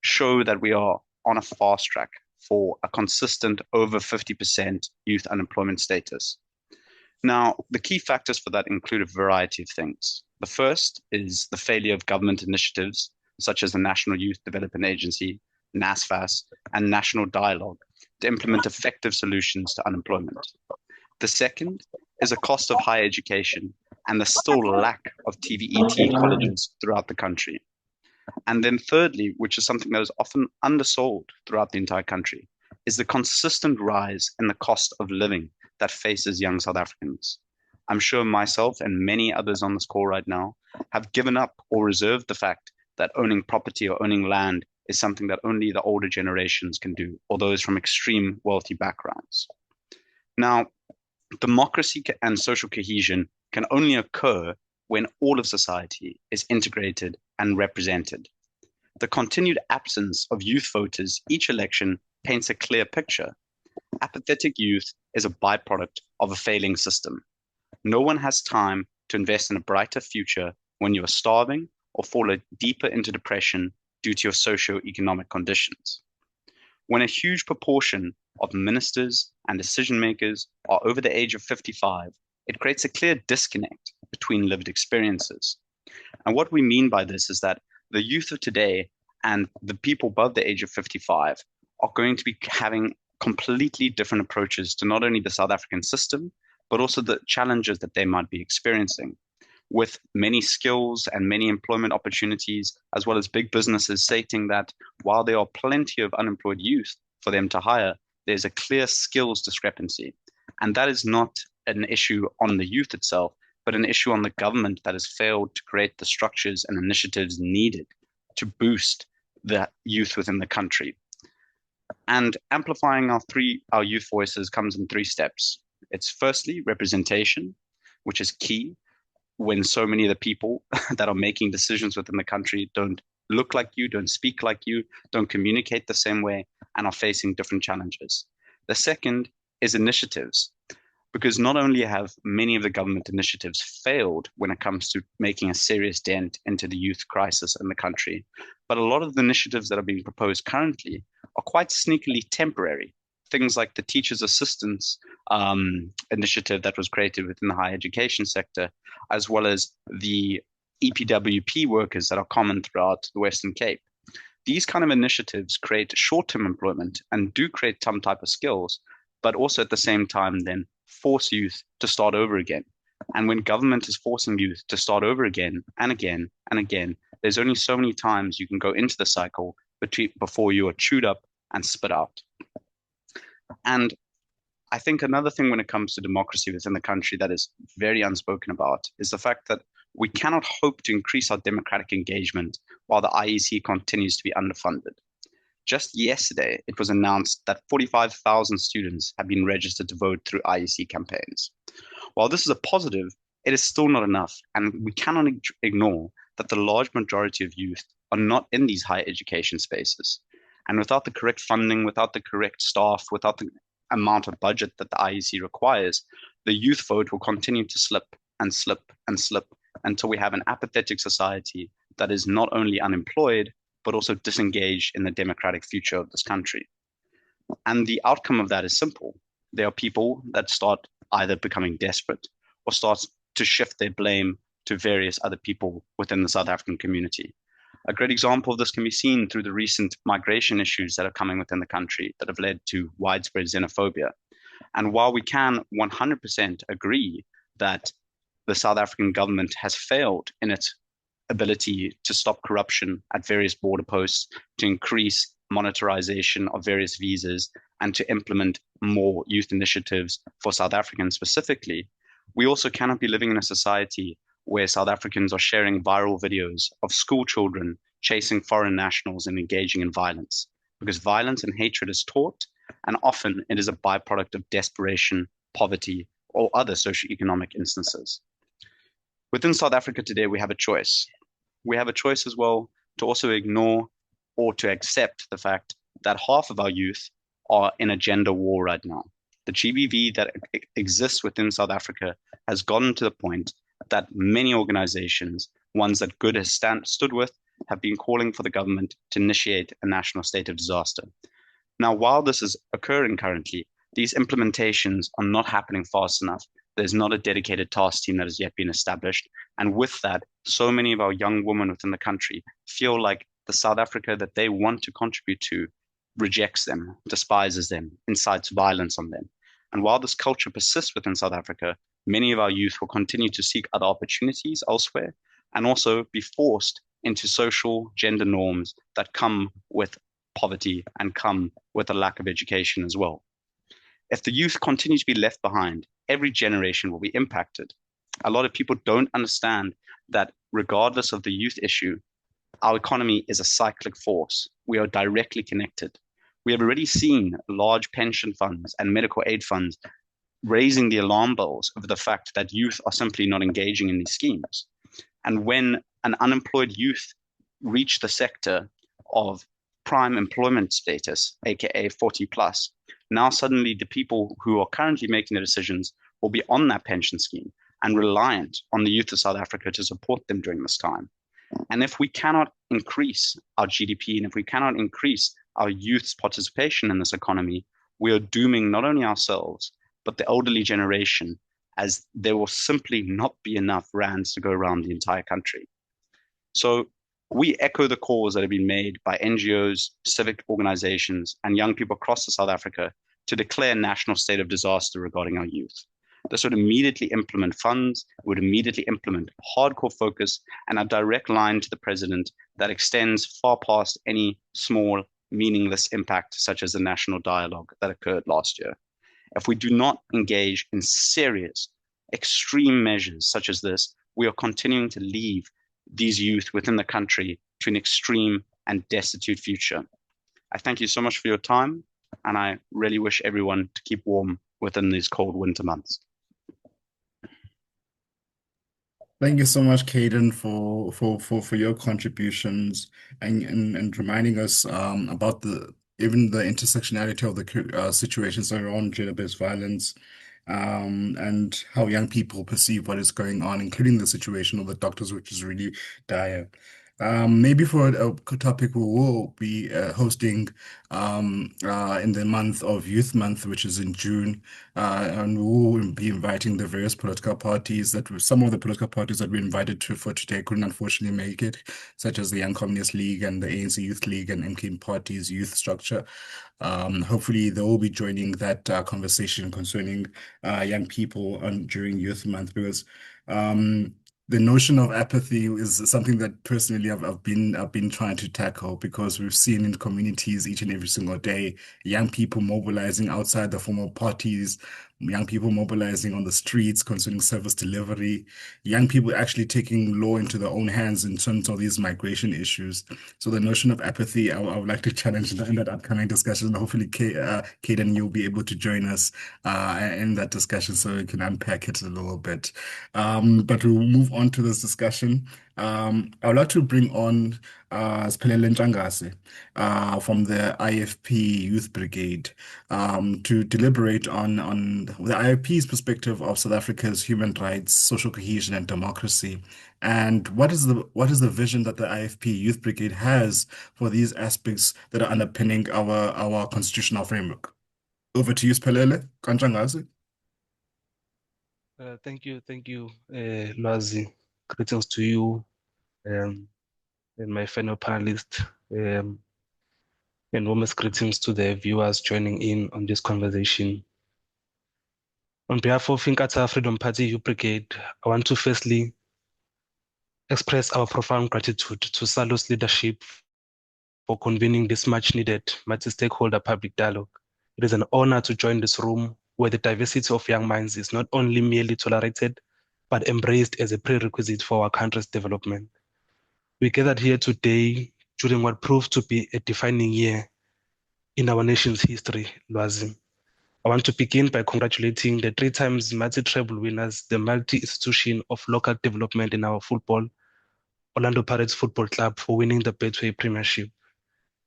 show that we are on a fast track for a consistent over 50% youth unemployment status. Now, the key factors for that include a variety of things. The first is the failure of government initiatives, such as the National Youth Development Agency, NASFAS, and National Dialogue, to implement effective solutions to unemployment. The second is a cost of higher education and the still lack of TVET colleges throughout the country. And then thirdly, which is something that is often undersold throughout the entire country, is the consistent rise in the cost of living that faces young South Africans. I'm sure myself and many others on this call right now have given up or reserved the fact that owning property or owning land is something that only the older generations can do, or those from extreme wealthy backgrounds. Now, democracy and social cohesion can only occur when all of society is integrated and represented. The continued absence of youth voters each election paints a clear picture. Apathetic youth is a byproduct of a failing system. No one has time to invest in a brighter future when you are starving or fall deeper into depression due to your socio-economic conditions. When a huge proportion of ministers and decision makers are over the age of 55, it creates a clear disconnect between lived experiences. And what we mean by this is that the youth of today and the people above the age of 55 are going to be having completely different approaches to not only the South African system, but also the challenges that they might be experiencing. With many skills and many employment opportunities, as well as big businesses stating that while there are plenty of unemployed youth for them to hire, there's a clear skills discrepancy. And that is not an issue on the youth itself, but an issue on the government that has failed to create the structures and initiatives needed to boost the youth within the country. And amplifying our youth voices comes in 3 steps. It's firstly representation, which is key when so many of the people that are making decisions within the country don't look like you, don't speak like you, don't communicate the same way, and are facing different challenges. The second is initiatives, because not only have many of the government initiatives failed when it comes to making a serious dent into the youth crisis in the country, but a lot of the initiatives that are being proposed currently are quite sneakily temporary. Things like the Teachers Assistance initiative that was created within the higher education sector, as well as the EPWP workers that are common throughout the Western Cape. These kind of initiatives create short-term employment and do create some type of skills, but also at the same time then force youth to start over again. And when government is forcing youth to start over again and again and again, there's only so many times you can go into the cycle before you are chewed up and spit out. And I think another thing when it comes to democracy within the country that is very unspoken about is the fact that we cannot hope to increase our democratic engagement while the IEC continues to be underfunded. Just yesterday, it was announced that 45,000 students have been registered to vote through IEC campaigns. While this is a positive, it is still not enough, and we cannot ignore that the large majority of youth are not in these higher education spaces. And without the correct funding, without the correct staff, without the amount of budget that the IEC requires, the youth vote will continue to slip and slip and slip until we have an apathetic society that is not only unemployed, but also disengaged in the democratic future of this country. And the outcome of that is simple. There are people that start either becoming desperate or start to shift their blame to various other people within the South African community. A great example of this can be seen through the recent migration issues that are coming within the country that have led to widespread xenophobia. And while we can 100% agree that the South African government has failed in its ability to stop corruption at various border posts, to increase monetarization of various visas, and to implement more youth initiatives for South Africans specifically, we also cannot be living in a society where South Africans are sharing viral videos of school children chasing foreign nationals and engaging in violence, because violence and hatred is taught, and often it is a byproduct of desperation, poverty, or other socioeconomic instances. Within South Africa today, we have a choice. We have a choice as well to also ignore or to accept the fact that half of our youth are in a gender war right now. The GBV that exists within South Africa has gotten to the point that many organizations, ones that Good has stood with, have been calling for the government to initiate a national state of disaster. Now, while this is occurring currently, these implementations are not happening fast enough. There's not a dedicated task team that has yet been established. And with that, so many of our young women within the country feel like the South Africa that they want to contribute to rejects them, despises them, incites violence on them. And while this culture persists within South Africa, many of our youth will continue to seek other opportunities elsewhere and also be forced into social gender norms that come with poverty and come with a lack of education as well. If the youth continue to be left behind, every generation will be impacted. A lot of people don't understand that regardless of the youth issue, our economy is a cyclic force. We are directly connected. We have already seen large pension funds and medical aid funds raising the alarm bells over the fact that youth are simply not engaging in these schemes. And when an unemployed youth reach the sector of prime employment status, aka 40 plus, now suddenly the people who are currently making the decisions will be on that pension scheme and reliant on the youth of South Africa to support them during this time. And if we cannot increase our GDP and if we cannot increase our youth's participation in this economy, we are dooming not only ourselves, but the elderly generation, as there will simply not be enough rands to go around the entire country. So we echo the calls that have been made by NGOs, civic organizations, and young people across South Africa to declare a national state of disaster regarding our youth. This would immediately implement funds, would immediately implement hardcore focus and a direct line to the president that extends far past any small, meaningless impact, such as the national dialogue that occurred last year. If we do not engage in serious, extreme measures such as this, we are continuing to leave these youth within the country to an extreme and destitute future. I thank you so much for your time, and I really wish everyone to keep warm within these cold winter months. Thank you so much, Caden, for your contributions and reminding us about even the intersectionality of the situations around gender-based violence, and how young people perceive what is going on, including the situation of the doctors, which is really dire. Maybe for a topic we will be hosting in the month of Youth Month, which is in June, and we will be inviting the various political parties some of the political parties that we invited to for today couldn't unfortunately make it, such as the Young Communist League and the ANC Youth League and MK Party's youth structure. Hopefully they will be joining that conversation concerning young people during Youth Month, because the notion of apathy is something that personally I've been trying to tackle, because we've seen in communities each and every single day young people mobilizing outside the formal parties, young people mobilizing on the streets concerning service delivery, young people actually taking law into their own hands in terms of these migration issues. So the notion of apathy, I would like to challenge in that upcoming discussion. Hopefully, Caden, you'll be able to join us in that discussion so we can unpack it a little bit. But we'll move on to this discussion. I would like to bring on Siphelele Ntshangase from the IFP Youth Brigade to deliberate on the IFP's perspective of South Africa's human rights, social cohesion, and democracy. And what is the vision that the IFP Youth Brigade has for these aspects that are underpinning our constitutional framework? Over to you, Siphelele Ntshangase. Thank you, Lwazi. Greetings to you and my fellow panelists, and warmest greetings to the viewers joining in on this conversation. On behalf of Inkatha Freedom Party Youth Brigade, I want to firstly express our profound gratitude to SALO's leadership for convening this much-needed multi-stakeholder public dialogue. It is an honor to join this room where the diversity of young minds is not only merely tolerated, but embraced as a prerequisite for our country's development. We gathered here today during what proved to be a defining year in our nation's history, Lwazi. I want to begin by congratulating the 3 times multi-treble winners, the multi-institution of local development in our football, Orlando Pirates Football Club, for winning the Betway Premiership.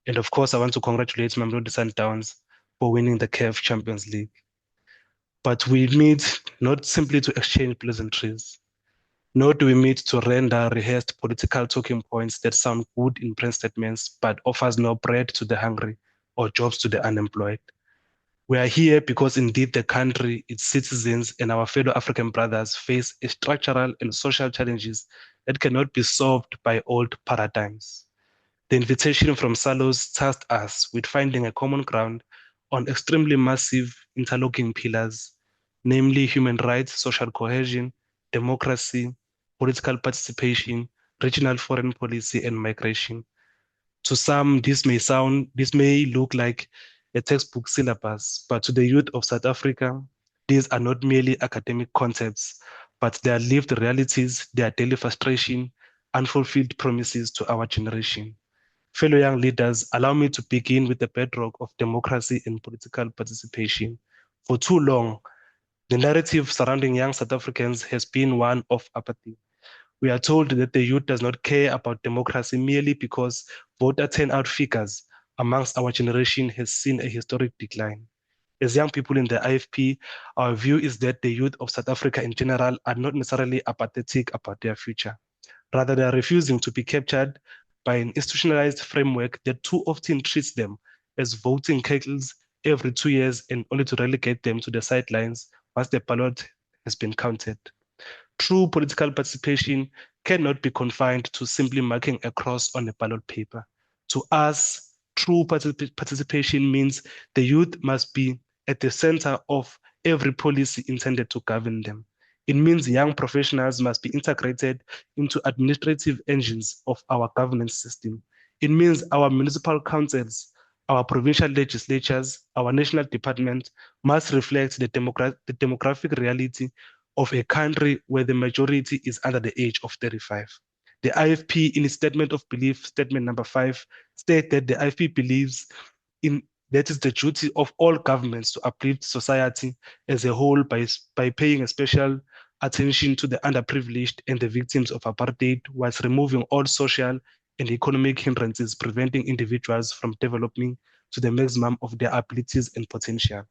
And of course, I want to congratulate Mamelodi Sundowns for winning the CAF Champions League. But we meet not simply to exchange pleasantries, nor do we meet to render rehearsed political talking points that sound good in press statements, but offers no bread to the hungry or jobs to the unemployed. We are here because indeed the country, its citizens, and our fellow African brothers face structural and social challenges that cannot be solved by old paradigms. The invitation from SALOs tasked us with finding a common ground on extremely massive interlocking pillars, namely human rights, social cohesion, democracy, political participation, regional foreign policy, and migration. To some, this may look like a textbook syllabus, but to the youth of South Africa, these are not merely academic concepts, but they are lived realities, they are daily frustration, unfulfilled promises to our generation. Fellow young leaders, allow me to begin with the bedrock of democracy and political participation. For too long, the narrative surrounding young South Africans has been one of apathy. We are told that the youth does not care about democracy merely because voter turnout figures amongst our generation has seen a historic decline. As young people in the IFP, our view is that the youth of South Africa in general are not necessarily apathetic about their future. Rather, they are refusing to be captured by an institutionalized framework that too often treats them as voting kettles every 2 years and only to relegate them to the sidelines once the ballot has been counted. True political participation cannot be confined to simply marking a cross on a ballot paper. To us, true participation means the youth must be at the center of every policy intended to govern them. It means young professionals must be integrated into administrative engines of our governance system. It means our municipal councils, our provincial legislatures, our national department must reflect the demographic reality of a country where the majority is under the age of 35. The IFP, in its statement of belief, statement number 5, state that the IFP believes in that is the duty of all governments to uplift society as a whole by paying a special attention to the underprivileged and the victims of apartheid, whilst removing all social and economic hindrances preventing individuals from developing to the maximum of their abilities and potential.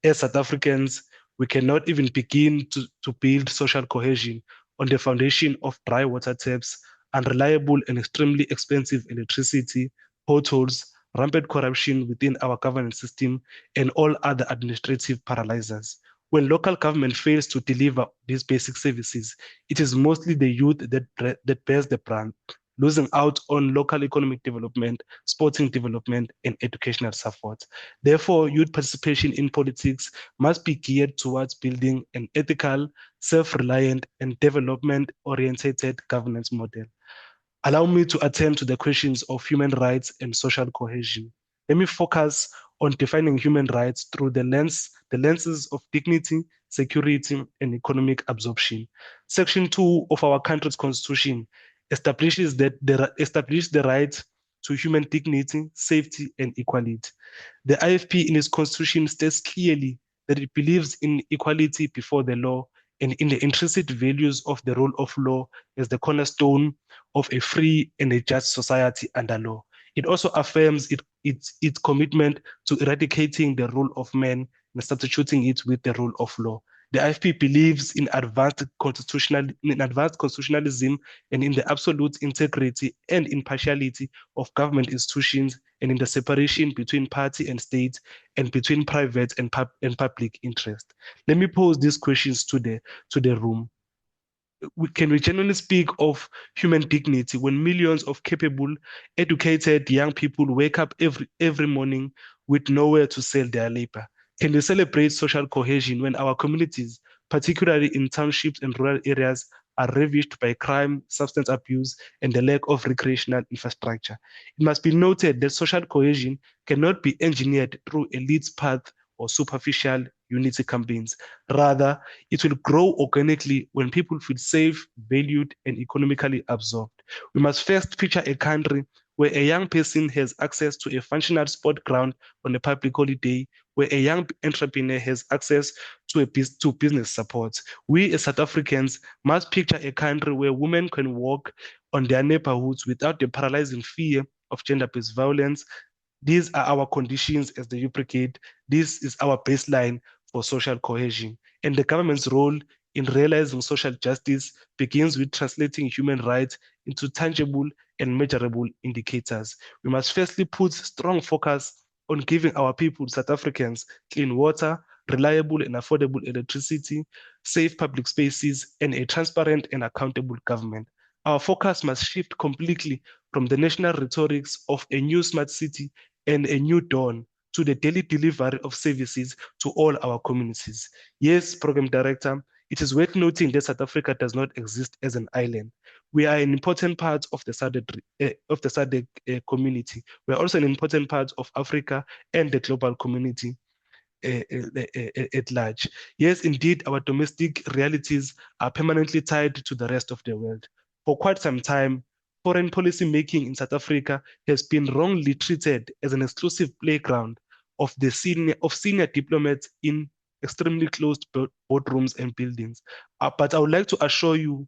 As South Africans, we cannot even begin to build social cohesion on the foundation of dry water taps, unreliable and extremely expensive electricity, potholes, rampant corruption within our governance system, and all other administrative paralyzers. When local government fails to deliver these basic services, it is mostly the youth that bears the brunt, losing out on local economic development, sporting development, and educational support. Therefore, youth participation in politics must be geared towards building an ethical, self-reliant, and development-oriented governance model. Allow me to attend to the questions of human rights and social cohesion. Let me focus on defining human rights through the lenses of dignity, security, and economic absorption. Section 2 of our country's constitution establishes the right to human dignity, safety, and equality. The IFP in its constitution states clearly that it believes in equality before the law and in the intrinsic values of the rule of law as the cornerstone of a free and a just society under law. It also affirms its commitment to eradicating the rule of man and substituting it with the rule of law. The IFP believes in advanced constitutionalism and in the absolute integrity and impartiality of government institutions and in the separation between party and state and between private and public interest. Let me pose these questions to the room. Can we genuinely speak of human dignity when millions of capable, educated young people wake up every morning with nowhere to sell their labor? Can we celebrate social cohesion when our communities, particularly in townships and rural areas, are ravaged by crime, substance abuse, and the lack of recreational infrastructure? It must be noted that social cohesion cannot be engineered through elite path or superficial unity campaigns. Rather, it will grow organically when people feel safe, valued, and economically absorbed. We must first picture a country where a young person has access to a functional sport ground on a public holiday, where a young entrepreneur has access to business support. We as South Africans must picture a country where women can walk on their neighborhoods without the paralyzing fear of gender-based violence. These are our conditions as the Youth Brigade. This is our baseline for social cohesion. And the government's role in realizing social justice begins with translating human rights into tangible and measurable indicators. We must firstly put strong focus on giving our people, South Africans, clean water, reliable and affordable electricity, safe public spaces, and a transparent and accountable government. Our focus must shift completely from the national rhetorics of a new smart city and a new dawn to the daily delivery of services to all our communities. Yes, Program Director, it is worth noting that South Africa does not exist as an island. We are an important part of the SADC community. We are also an important part of Africa and the global community at large. Yes, indeed, our domestic realities are permanently tied to the rest of the world. For quite some time, foreign policy making in South Africa has been wrongly treated as an exclusive playground of senior diplomats in extremely closed boardrooms and buildings. But I would like to assure you,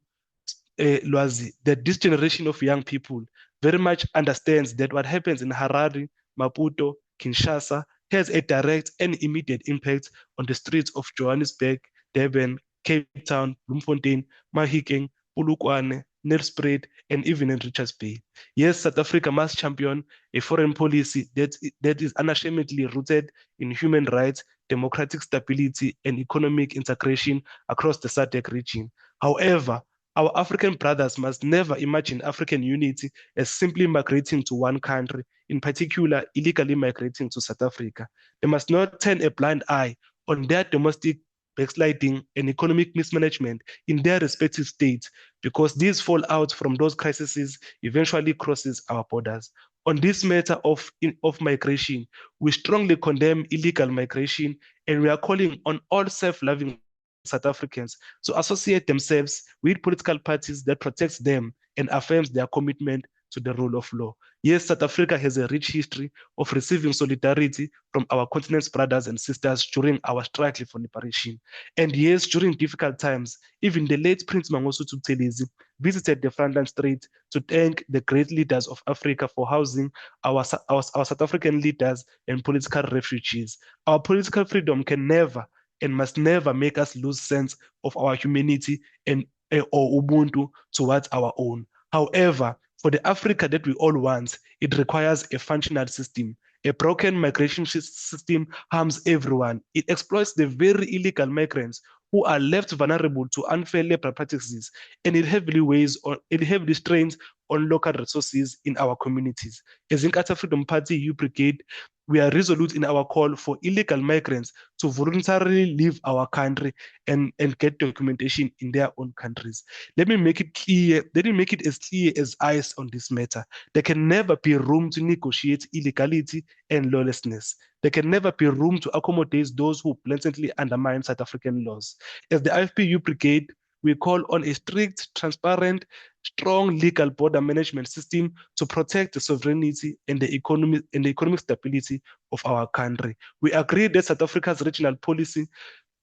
Lwazi, that this generation of young people very much understands that what happens in Harare, Maputo, Kinshasa has a direct and immediate impact on the streets of Johannesburg, Durban, Cape Town, Bloemfontein, Mahikeng, Polokwane, Nelspruit, and even in Richards Bay. Yes, South Africa must champion a foreign policy that is unashamedly rooted in human rights, democratic stability, and economic integration across the SADC region. However, our African brothers must never imagine African unity as simply migrating to one country, in particular, illegally migrating to South Africa. They must not turn a blind eye on their domestic backsliding and economic mismanagement in their respective states, because these fallout from those crises eventually crosses our borders. On this matter of migration, we strongly condemn illegal migration, and we are calling on all self-loving South Africans to associate themselves with political parties that protects them and affirms their commitment to the rule of law. Yes, South Africa has a rich history of receiving solidarity from our continent's brothers and sisters during our struggle for liberation. And yes, during difficult times, even the late Prince Mangosuthu Buthelezi visited the frontline street to thank the great leaders of Africa for housing our South African leaders and political refugees. Our political freedom can never and must never make us lose sense of our humanity and or Ubuntu towards our own. However, for the Africa that we all want, it requires a functional system. A broken migration system harms everyone. It exploits the very illegal migrants who are left vulnerable to unfair labor practices, and it heavily strains on local resources in our communities. As Inkatha Freedom Party Youth Brigade, we are resolute in our call for illegal migrants to voluntarily leave our country and get documentation in their own countries. Let me make it as clear as ice on this matter. There can never be room to negotiate illegality and lawlessness. There can never be room to accommodate those who blatantly undermine South African laws. As the IFPU Brigade, we call on a strict, transparent, strong legal border management system to protect the sovereignty and the economic stability of our country. We agree that South Africa's regional policy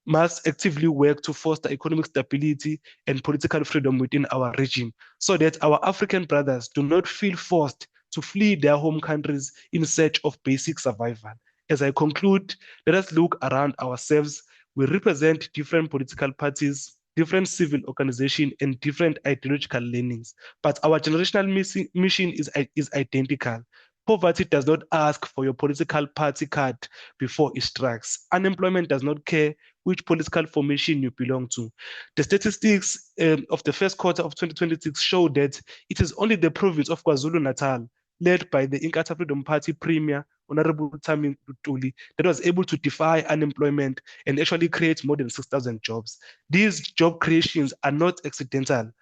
must actively work to foster economic stability and political freedom within our region, so that our African brothers do not feel forced to flee their home countries in search of basic survival. As I conclude, let us look around ourselves. We represent different political parties, different civil organizations, and different ideological leanings, but our generational mission is identical. Poverty does not ask for your political party card before it strikes. Unemployment does not care which political formation you belong to. The statistics of the first quarter of 2026 show that it is only the province of KwaZulu-Natal, led by the Inkatha Freedom Party Premier, Honorable Tami Lutuli, that was able to defy unemployment and actually create more than 6,000 jobs. These job creations are not accidental.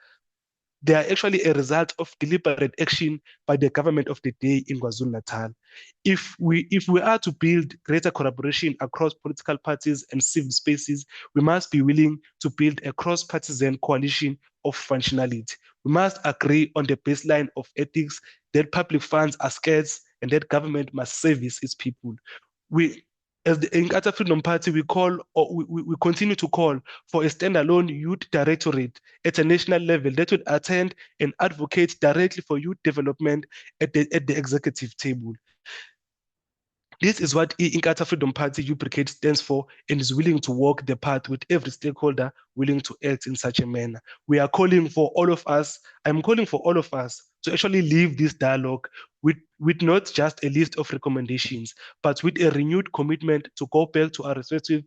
They are actually a result of deliberate action by the government of the day in KwaZulu-Natal. If we are to build greater collaboration across political parties and civil spaces, we must be willing to build a cross-partisan coalition of functionality. We must agree on the baseline of ethics, that public funds are scarce and that government must service its people. As the Inkatha Freedom Party, we continue to call for a standalone youth directorate at a national level that would attend and advocate directly for youth development at the executive table. This is what Inkatha Freedom Party Youth Brigade stands for and is willing to walk the path with every stakeholder willing to act in such a manner. We are calling for all of us, I'm calling for all of us to actually leave this dialogue with not just a list of recommendations, but with a renewed commitment to go back to our respective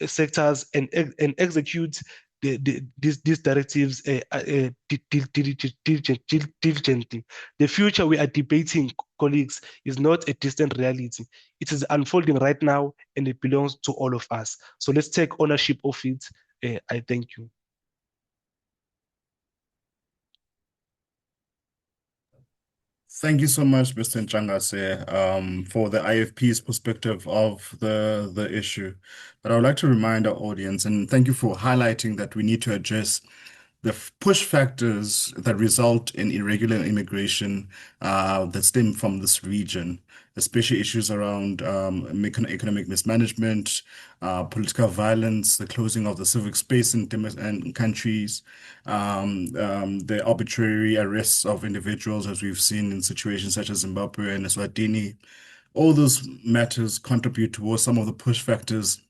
sectors and execute these directives diligently. The future we are debating, colleagues, is not a distant reality. It is unfolding right now, and it belongs to all of us. So let's take ownership of it. I thank you. Thank you so much, Mr. Ntshangase, for the IFP's perspective of the issue. But I would like to remind our audience, and thank you for highlighting that we need to address the push factors that result in irregular immigration that stem from this region, especially issues around economic mismanagement, political violence, the closing of the civic space in countries, the arbitrary arrests of individuals, as we've seen in situations such as Zimbabwe and Eswatini. All those matters contribute towards some of the push factors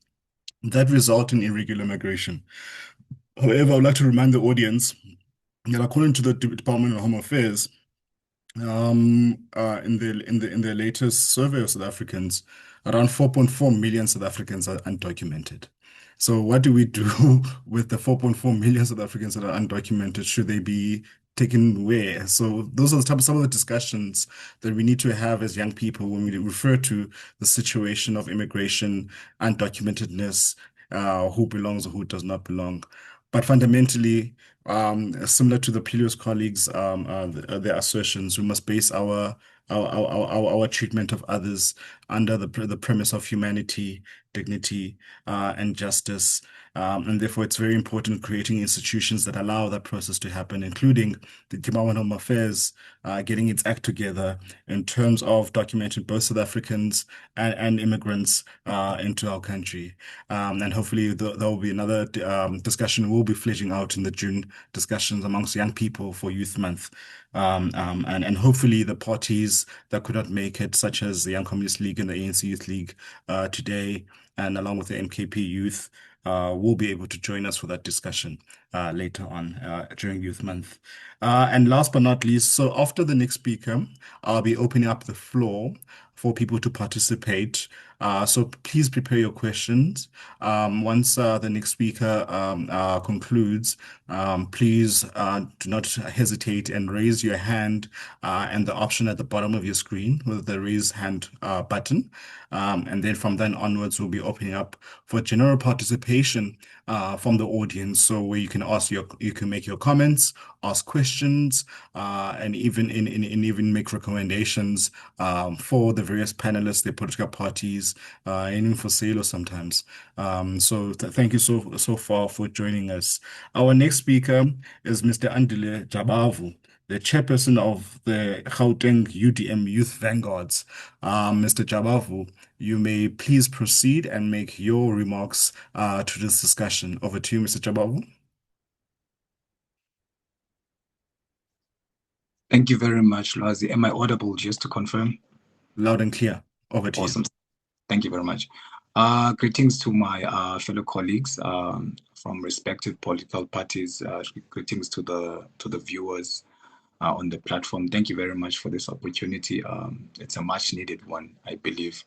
that result in irregular migration. However, I would like to remind the audience that according to the Department of Home Affairs, in the latest survey of South Africans, around 4.4 million South Africans are undocumented. So what do we do with the 4.4 million South Africans that are undocumented? Should they be taken where? So those are some of the discussions that we need to have as young people when we refer to the situation of immigration, undocumentedness, who belongs or who does not belong. But fundamentally, similar to the previous colleagues, their assertions, we must base our treatment of others under the premise of humanity, dignity, and justice. And therefore, it's very important creating institutions that allow that process to happen, including the Department of Home Affairs getting its act together in terms of documenting both South Africans and immigrants into our country. And hopefully there will be another discussion we'll be fleshing out in the June discussions amongst young people for Youth Month. And hopefully the parties that could not make it, such as the Young Communist League and the ANC Youth League today, and along with the MKP Youth, will be able to join us for that discussion later on during Youth Month. And last but not least, so after the next speaker, I'll be opening up the floor for people to participate. So please prepare your questions. Once the next speaker concludes, please do not hesitate and raise your hand and the option at the bottom of your screen with the raise hand button. And then from then onwards, we'll be opening up for general participation from the audience. So where you can make your comments, ask questions, and even make recommendations for the various panelists, their political parties, and even for SALO sometimes. So thank you so far for joining us. Our next speaker is Mr. Andile Jabavu, the chairperson of the Gauteng UDM Youth Vanguards. Mr. Jabavu, you may please proceed and make your remarks to this discussion. Over to you, Mr. Jabavu. Thank you very much, Lwazi. Am I audible, just to confirm? Loud and clear. Over to you. Awesome. Thank you very much. Greetings to my fellow colleagues from respective political parties. Greetings to the viewers on the platform. Thank you very much for this opportunity. It's a much needed one, I believe.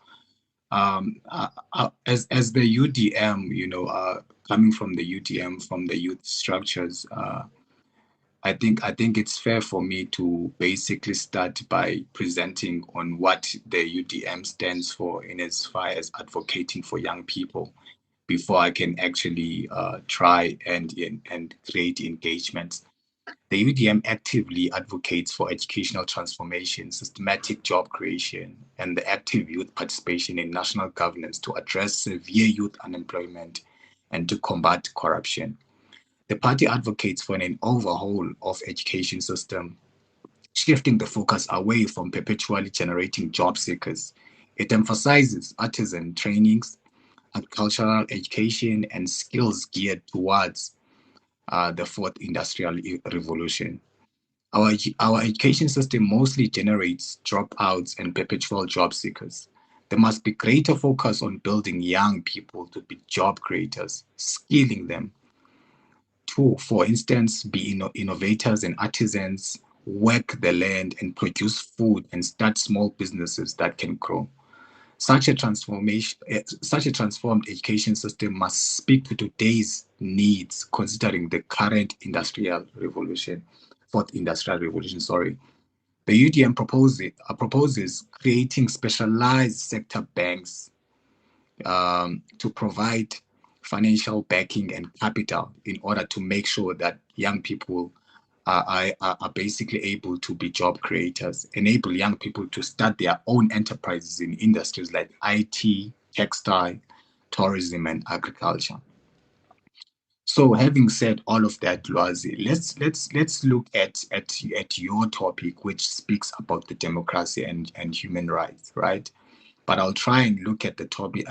As the UDM, coming from the UDM, from the youth structures, I think it's fair for me to basically start by presenting on what the UDM stands for in as far as advocating for young people before I can actually try and create engagement. The UDM actively advocates for educational transformation, systematic job creation, and the active youth participation in national governance to address severe youth unemployment and to combat corruption. The party advocates for an overhaul of education system, shifting the focus away from perpetually generating job seekers. It emphasizes artisan trainings, agricultural education, and skills geared towards the fourth industrial revolution. Our education system mostly generates dropouts and perpetual job seekers. There must be greater focus on building young people to be job creators, skilling them to, for instance, be innovators and artisans, work the land and produce food and start small businesses that can grow. Such a transformed education system must speak to today's needs, considering the current fourth industrial revolution. The UDM proposes creating specialized sector banks to provide financial backing and capital in order to make sure that young people are basically able to be job creators, enable young people to start their own enterprises in industries like IT, textile, tourism, and agriculture. So having said all of that, Lwazi, let's look at your topic, which speaks about the democracy and human rights, right? But I'll try and look at the topic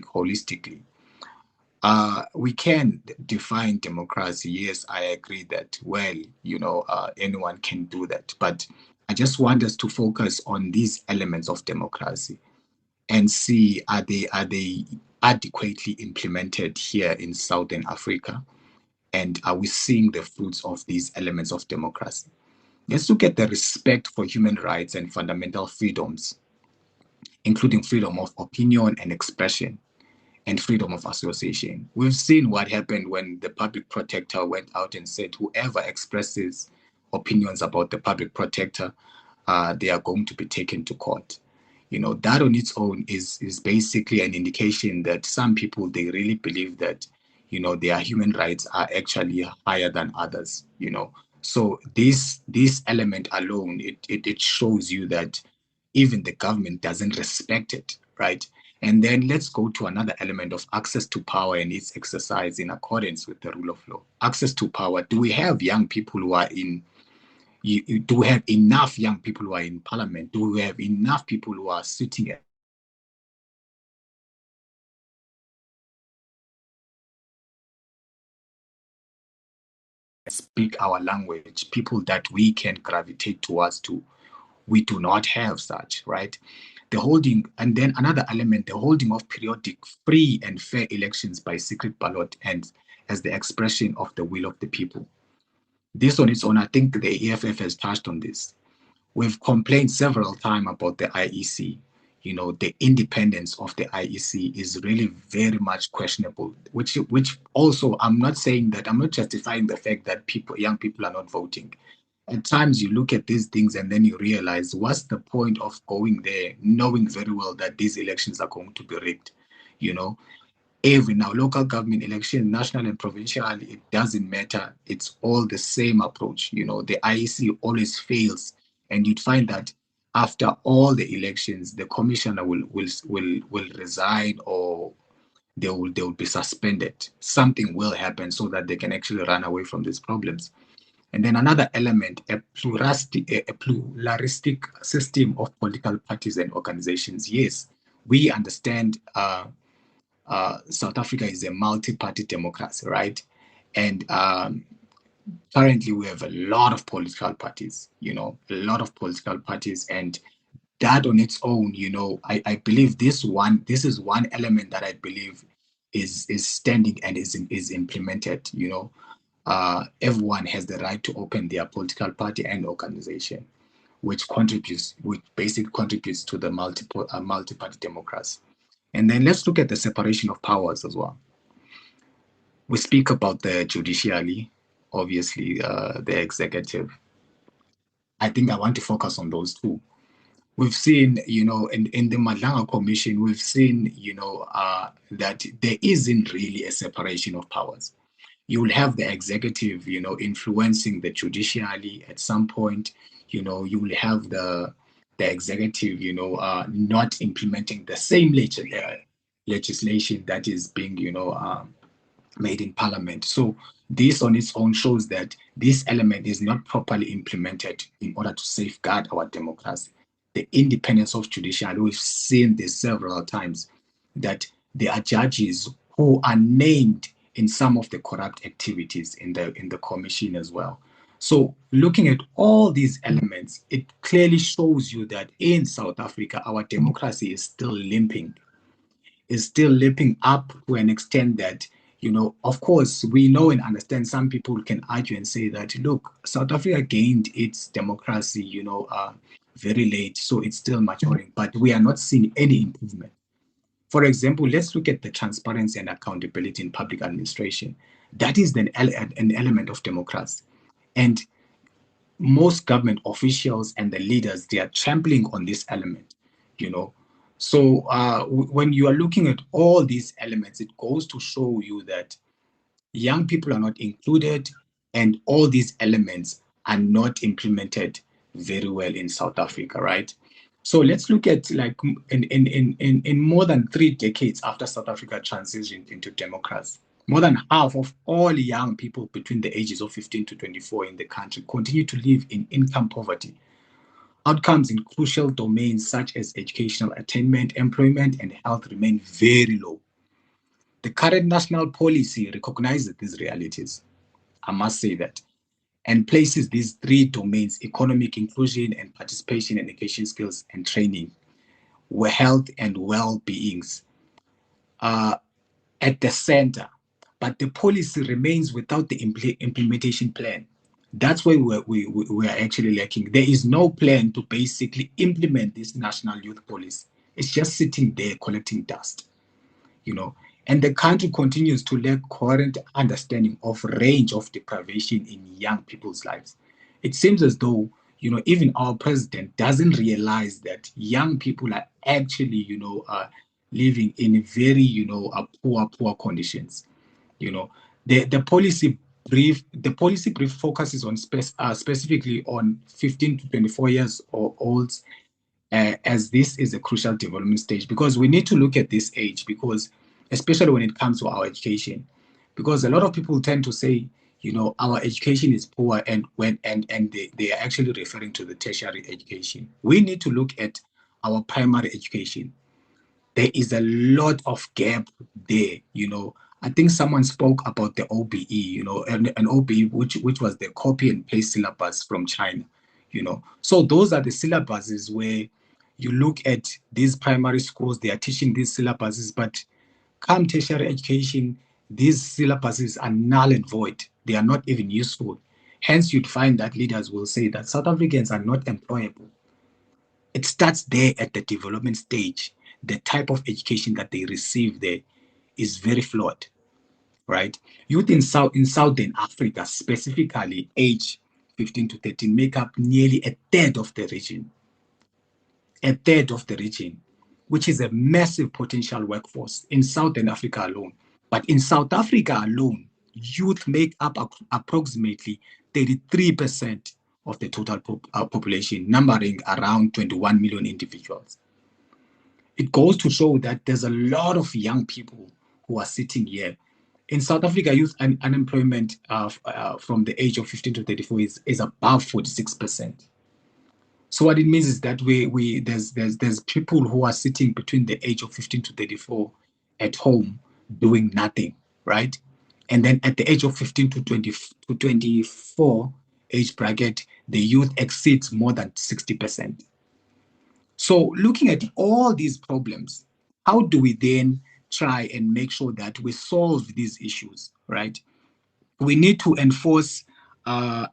holistically. We can define democracy. Yes, I agree that, well, anyone can do that. But I just want us to focus on these elements of democracy and see, are they adequately implemented here in Southern Africa? And are we seeing the fruits of these elements of democracy? Let's look at the respect for human rights and fundamental freedoms, including freedom of opinion and expression and freedom of association. We've seen what happened when the public protector went out and said whoever expresses opinions about the public protector, they are going to be taken to court. That on its own is basically an indication that some people, they really believe that their human rights are actually higher than others. So this element alone, it shows you that even the government doesn't respect it, right? And then let's go to another element of access to power and its exercise in accordance with the rule of law. Access to power. Do we have young people who are in do we have enough young people who are in parliament? Do we have enough people who are sitting at speak our language, people that we can gravitate towards to? We do not have such, right? The holding, and then another element, the holding of periodic free and fair elections by secret ballot and as the expression of the will of the people. This on its own, I think the EFF has touched on this. We've complained several times about the IEC. The independence of the IEC is really very much questionable, which also, I'm not justifying the fact that young people are not voting. At times you look at these things and then you realize, what's the point of going there knowing very well that these elections are going to be rigged? Every now, local government election, national and provincial, it doesn't matter. It's all the same approach. The IEC always fails, and you'd find that after all the elections, the commissioner will resign, or they will be suspended. Something will happen so that they can actually run away from these problems. And then another element, a pluralistic system of political parties and organizations. Yes, we understand South Africa is a multi-party democracy, right? And currently we have a lot of political parties, and that on its own, I believe this is one element that I believe is standing and is implemented. Everyone has the right to open their political party and organization, which basically contributes to the multi-party democracy. And then let's look at the separation of powers as well. We speak about the judiciary, obviously, the executive. I think I want to focus on those two. We've seen, in the Madlanga Commission, we've seen, that there isn't really a separation of powers. You will have the executive, influencing the judiciary at some point. You will have the executive, not implementing the same legislation that is being, made in parliament. So this on its own shows that this element is not properly implemented in order to safeguard our democracy. The independence of judiciary, we've seen this several times, that there are judges who are named in some of the corrupt activities in the commission as well. So looking at all these elements, it clearly shows you that in South Africa, our democracy is still limping up to an extent that, of course, we know and understand. Some people can argue and say that, look, South Africa gained its democracy, very late, so it's still maturing, but we are not seeing any improvement. For example, let's look at the transparency and accountability in public administration. That is an element of democracy. And most government officials and the leaders, they are trampling on this element, So when you are looking at all these elements, it goes to show you that young people are not included, and all these elements are not implemented very well in South Africa, right? So let's look at, like, in more than 3 decades after South Africa transitioned into democracy, More than half of all young people between the ages of 15 to 24 in the country continue to live in income poverty. Outcomes in crucial domains such as educational attainment, employment, and health remain very low. The current national policy recognizes these realities, I must say that, and places these three domains, economic inclusion and participation in education skills and training, health and well-beings, at the center. But the policy remains without the implementation plan. That's why we are actually lacking. There is no plan to basically implement this national youth policy. It's just sitting there collecting dust, you know. And the country continues to lack coherent understanding of range of deprivation in young people's lives. It seems as though, even our president doesn't realize that young people are actually, living in very, poor conditions. You know, the policy brief focuses on specifically on 15 to 24 years olds, as this is a crucial development stage, because we need to look at this age, because especially when it comes to our education, because a lot of people tend to say, our education is poor, and they are actually referring to the tertiary education. We need to look at our primary education. There is a lot of gap there. I think someone spoke about the OBE, an OBE which was the copy and paste syllabus from China. So those are the syllabuses where you look at these primary schools, they are teaching these syllabuses, but come tertiary education, these syllabuses are null and void. They are not even useful. Hence, you'd find that leaders will say that South Africans are not employable. It starts there at the development stage. The type of education that they receive there is very flawed, right? Youth in Southern Africa, specifically age 15 to 13, make up nearly a third of the region. A third of the region, which is a massive potential workforce in Southern Africa alone. But in South Africa alone, youth make up approximately 33% of the total population, numbering around 21 million individuals. It goes to show that there's a lot of young people who are sitting here. In South Africa, youth unemployment from the age of 15 to 34 is above 46%. So what it means is that there's people who are sitting between the age of 15 to 34 at home doing nothing, right? And then at the age of 15 to 24 age bracket, the youth exceeds more than 60%. So looking at all these problems, how do we then try and make sure that we solve these issues, right? We need to enforce a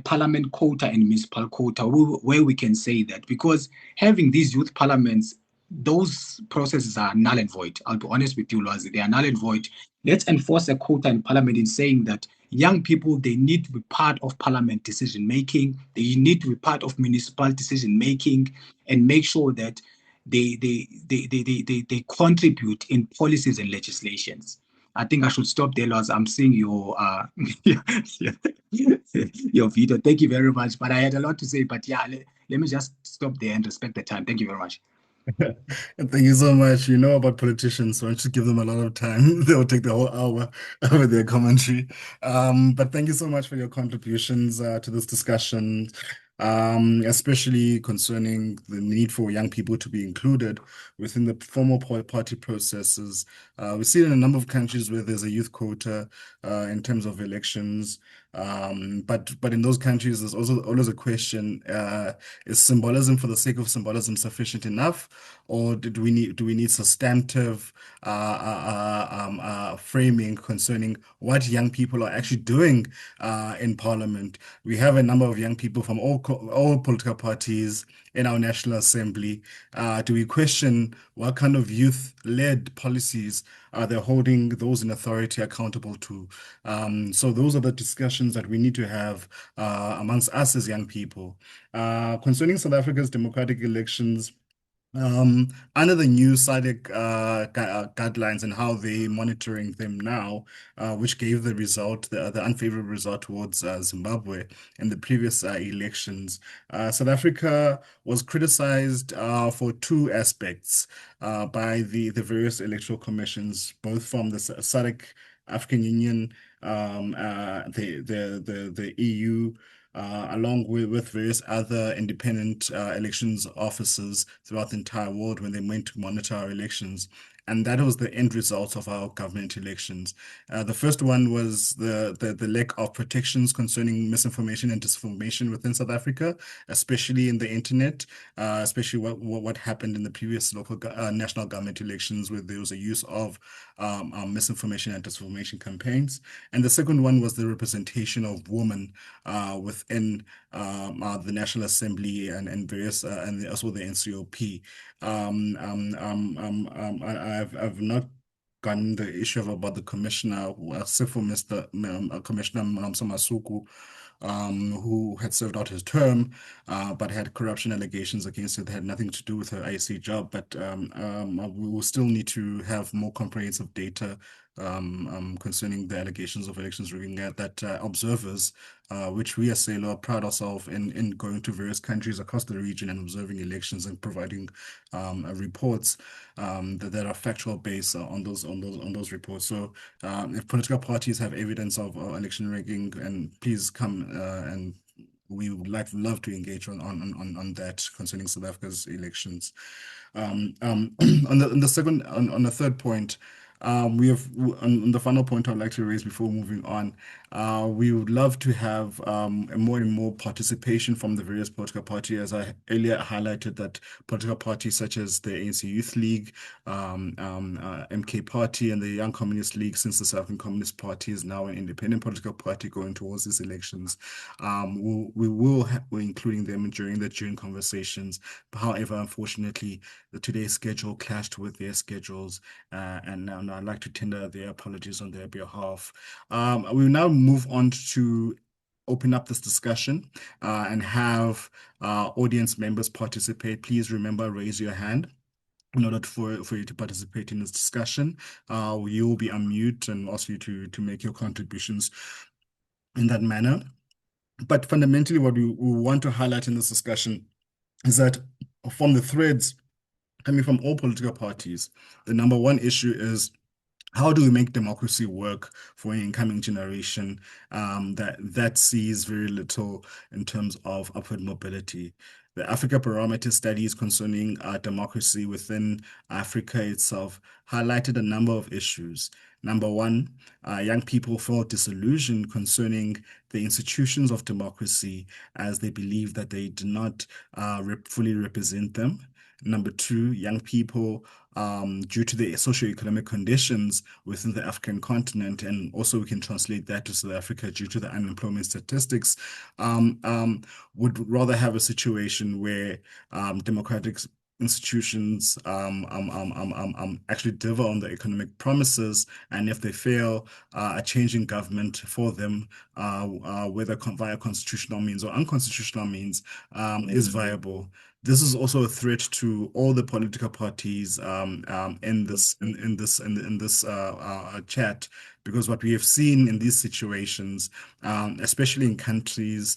parliament quota and municipal quota where we can say that, because having these youth parliaments, those processes are null and void. I'll be honest with you, Lwazi, they are null and void. Let's enforce a quota in parliament in saying that young people, they need to be part of parliament decision making, they need to be part of municipal decision making, and make sure that they contribute in policies and legislations. I think I should stop there, Lars. I'm seeing your your video. Thank you very much. But I had a lot to say. But yeah, let me just stop there and respect the time. Thank you very much. Thank you so much. You know about politicians, so I should give them a lot of time. They'll take the whole hour with their commentary. But thank you so much for your contributions to this discussion, especially concerning the need for young people to be included within the formal party processes. We see it in a number of countries where there's a youth quota in terms of elections. But in those countries, there's also always a question: is symbolism for the sake of symbolism sufficient enough, or do we need substantive framing concerning what young people are actually doing in Parliament? We have a number of young people from all political parties in our National Assembly. Do we question what kind of youth-led policies are they holding those in authority accountable to? So those are the discussions that we need to have amongst us as young people. Concerning South Africa's democratic elections, under the new SADC guidelines and how they're monitoring them now, which gave the result, the unfavorable result towards Zimbabwe in the previous elections, South Africa was criticized for two aspects by the various electoral commissions, both from the SADC African Union, the EU, along with various other independent elections officers throughout the entire world when they went to monitor our elections. And that was the end result of our government elections. The first one was the lack of protections concerning misinformation and disinformation within South Africa, especially in the internet, especially what happened in the previous national government elections, where there was a use of misinformation and disinformation campaigns. And the second one was the representation of women within the National Assembly and various and also the NCOP. I've not gotten the issue about the commissioner, except for Mr. Commissioner Mnamsa Masuku, who had served out his term, but had corruption allegations against it that had nothing to do with her IC job. But we will still need to have more comprehensive data concerning the allegations of elections rigging that observers, which we as SALO are proud ourselves in going to various countries across the region and observing elections and providing reports that are factual based on those reports. So if political parties have evidence of election rigging, and please come and we would love to engage on that concerning South Africa's elections. On the third point, we have on the final point I'd like to raise before moving on. We would love to have more and more participation from the various political parties. As I earlier highlighted, that political parties such as the ANC Youth League, MK Party, and the Young Communist League, since the South African Communist Party is now an independent political party going towards these elections, we're including them during the June conversations. However, unfortunately, today's schedule clashed with their schedules, and now I'd like to tender their apologies on their behalf. We will now move on to open up this discussion and have audience members participate. Please remember, raise your hand in order for you to participate in this discussion. You will be unmute and ask you to make your contributions in that manner. But fundamentally, what we want to highlight in this discussion is that from the threads coming from all political parties, the number one issue is, how do we make democracy work for an incoming generation that sees very little in terms of upward mobility? The Africa Barometer studies concerning democracy within Africa itself highlighted a number of issues. Number one, young people felt disillusioned concerning the institutions of democracy, as they believe that they do not fully represent them. Number two, young people, due to the socioeconomic conditions within the African continent, and also we can translate that to South Africa due to the unemployment statistics, would rather have a situation where democratic institutions actually deliver on the economic promises, and if they fail, a change in government for them, whether via constitutional means or unconstitutional means, is viable. This is also a threat to all the political parties in this chat, because what we have seen in these situations, especially in countries,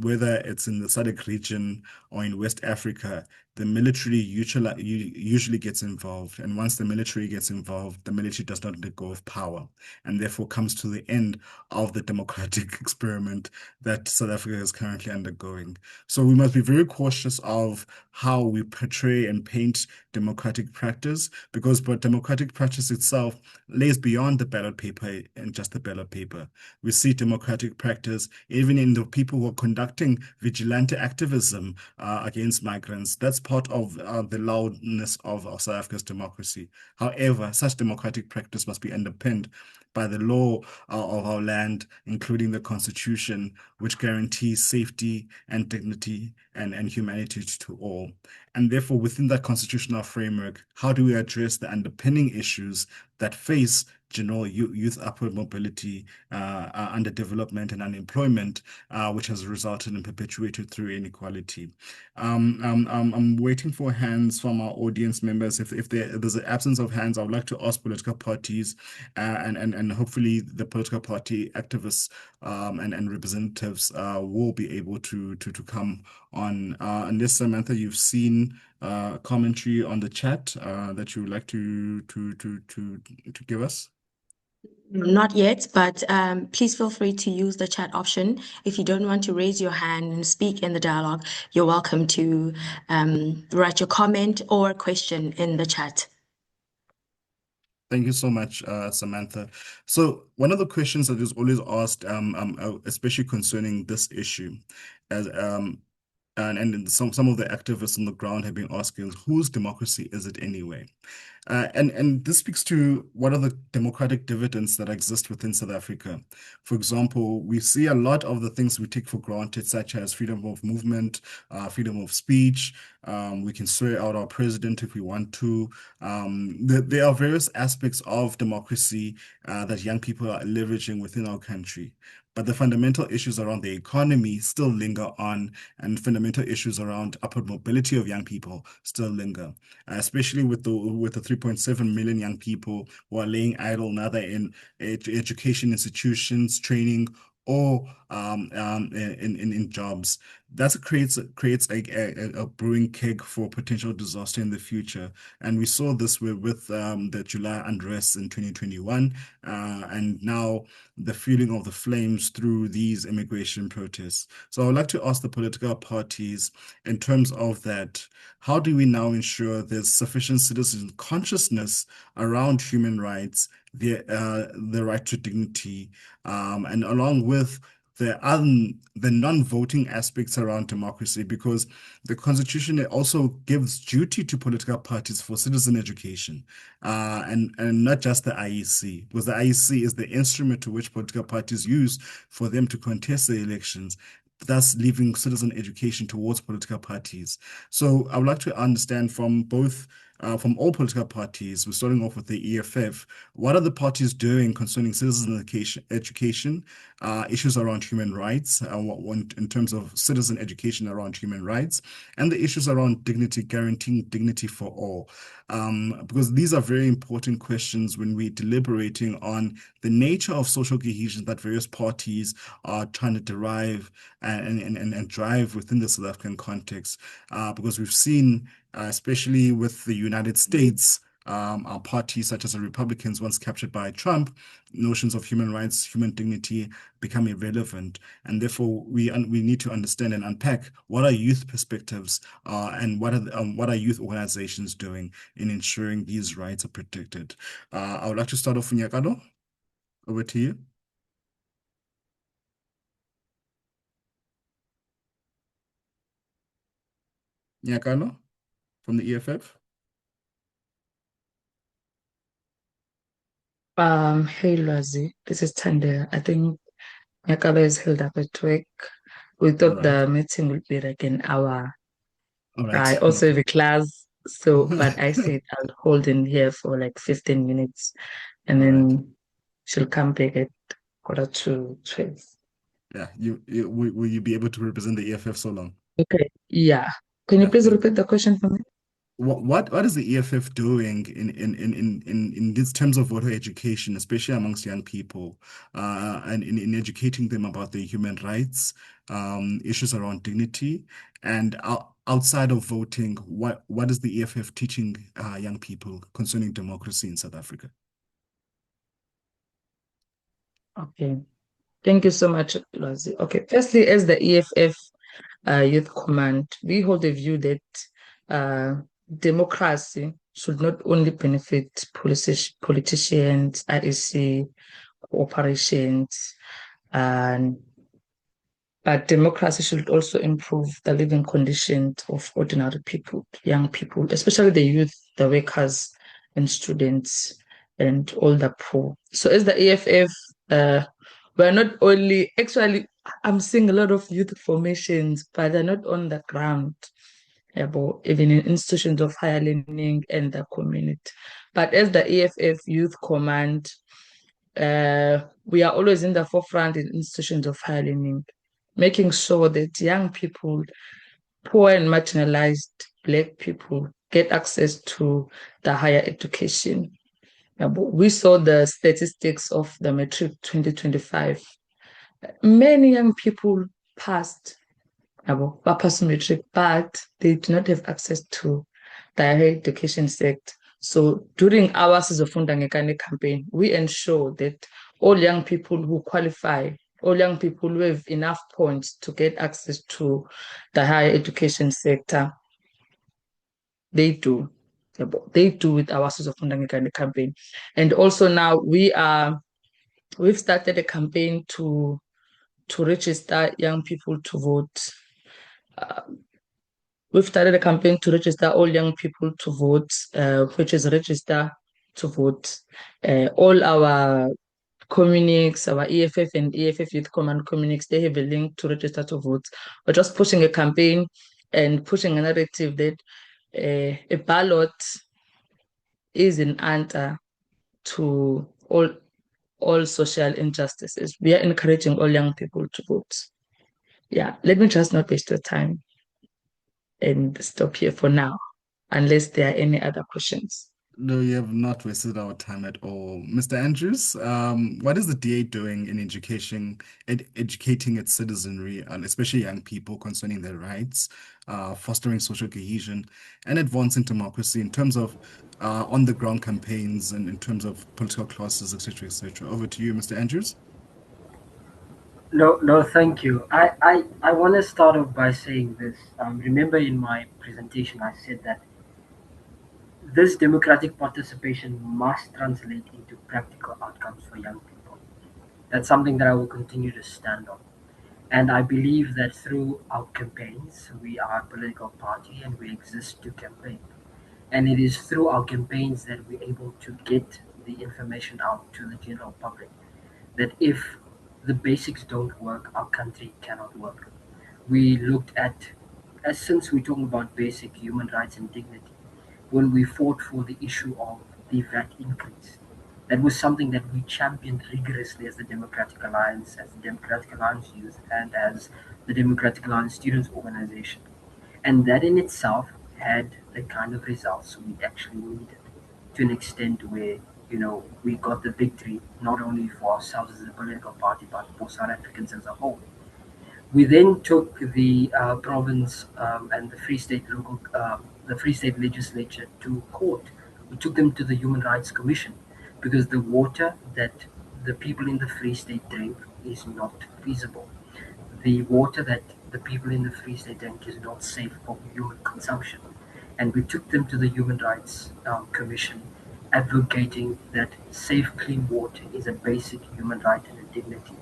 whether it's in the SADC region or in West Africa, the military usually gets involved. And once the military gets involved, the military does not let go of power, and therefore comes to the end of the democratic experiment that South Africa is currently undergoing. So we must be very cautious of how we portray and paint democratic practice, because democratic practice itself lays beyond the ballot paper and just the ballot paper. We see democratic practice even in the people who are conducting vigilante activism against migrants. That's part of the loudness of South Africa's democracy. However, such democratic practice must be underpinned by the law of our land, including the Constitution, which guarantees safety and dignity and humanity to all. And therefore, within that constitutional framework, how do we address the underpinning issues that face general youth upward mobility, underdevelopment, and unemployment, which has resulted and perpetuated through inequality? I'm waiting for hands from our audience members. If there's an absence of hands, I would like to ask political parties and hopefully the political party activists and representatives will be able to come on. Unless, Samantha, you've seen commentary on the chat that you would like to give us? Not yet, but please feel free to use the chat option. If you don't want to raise your hand and speak in the dialogue, you're welcome to write your comment or question in the chat. Thank you so much, Samantha. So one of the questions that is always asked, especially concerning this issue, as and some of the activists on the ground have been asking, whose democracy is it anyway? And this speaks to what are the democratic dividends that exist within South Africa. For example, we see a lot of the things we take for granted, such as freedom of movement, freedom of speech. We can swear out our president if we want to. There are various aspects of democracy that young people are leveraging within our country. But the fundamental issues around the economy still linger on, and fundamental issues around upward mobility of young people still linger, especially with the 3.7 million young people who are laying idle, neither in education institutions, training, or in jobs. That creates a brewing keg for potential disaster in the future. And we saw this with the July unrest in 2021, and now the fueling of the flames through these immigration protests. So I would like to ask the political parties, in terms of that, how do we now ensure there's sufficient citizen consciousness around human rights, the right to dignity, and along with the non-voting aspects around democracy, because the Constitution also gives duty to political parties for citizen education, and not just the IEC, because the IEC is the instrument to which political parties use for them to contest the elections, thus leaving citizen education towards political parties. So I would like to understand from all political parties, we're starting off with the EFF, what are the parties doing concerning citizen education, issues around human rights, in terms of citizen education around human rights, and the issues around dignity, guaranteeing dignity for all. Because these are very important questions when we're deliberating on the nature of social cohesion that various parties are trying to derive and drive within the South African context. Because we've seen, especially with the United States, our parties such as the Republicans, once captured by Trump, notions of human rights, human dignity become irrelevant. And therefore, we need to understand and unpack what are youth perspectives, and what are youth organizations doing in ensuring these rights are protected. I would like to start off with Nyakalo. Over to you. Nyakalo from the EFF. Hey Lwazi, this is Tande. I think Nyakaba is held up at work. We thought the meeting would be like an hour. All I right. also have a class, but I said I'll hold in here for like 15 minutes and All right. then she'll come back at 12:45. Yeah, will you be able to represent the EFF so long? Okay, yeah. Can you Yeah, please repeat the question for me? What is the EFF doing in these terms of voter education, especially amongst young people, and in educating them about the human rights, issues around dignity, and outside of voting, what is the EFF teaching young people concerning democracy in South Africa? Okay. Thank you so much, Lwazi. Okay, firstly, as the EFF Youth Command, we hold a view that democracy should not only benefit politicians, IEC, corporations, but democracy should also improve the living conditions of ordinary people, young people, especially the youth, the workers, and students, and all the poor. So, as the EFF, we're not only actually, I'm seeing a lot of youth formations, but they're not on the ground, but even in institutions of higher learning and the community. But as the EFF Youth Command, we are always in the forefront in institutions of higher learning, making sure that young people, poor and marginalized Black people, get access to the higher education. We saw the statistics of the Matric 2025. Many young people passed Matric, but they do not have access to the higher education sector. So during our Sizofunda Ngekane campaign, we ensure that all young people who qualify, all young people who have enough points to get access to the higher education sector, they do. They do with our Sizofunda Ngekane campaign. And also now we've started a campaign to register young people to vote. We've started a campaign to register all young people to vote, which is register to vote. All our communiques, our EFF and EFF Youth Command communiques, they have a link to register to vote. We're just pushing a campaign and pushing a narrative that a ballot is an answer to all social injustices. We are encouraging all young people to vote. Yeah, let me just not waste your time and stop here for now, unless there are any other questions. No, you have not wasted our time at all. Mr. Andrews, what is the DA doing in educating its citizenry, and especially young people, concerning their rights, fostering social cohesion, and advancing democracy in terms of on-the-ground campaigns and in terms of political classes, etc., etc.? Over to you, Mr. Andrews. No, thank you. I want to start off by saying this. Remember in my presentation, I said that this democratic participation must translate into practical outcomes for young people. That's something that I will continue to stand on. And I believe that through our campaigns, we are a political party and we exist to campaign. And it is through our campaigns that we're able to get the information out to the general public. That if the basics don't work, our country cannot work. We looked at, as since we're talking about basic human rights and dignity, when we fought for the issue of the VAT increase, that was something that we championed rigorously as the Democratic Alliance, as the Democratic Alliance Youth, and as the Democratic Alliance Students Organization. And that in itself had the kind of results we actually needed, to an extent where, we got the victory not only for ourselves as a political party, but for South Africans as a whole. We then took the province and the Free State legislature to court. We took them to the Human Rights Commission because the water that the people in the Free State drink is not feasible. The water that the people in the Free State drink is not safe for human consumption. And we took them to the Human Rights Commission, advocating that safe, clean water is a basic human right and a dignity.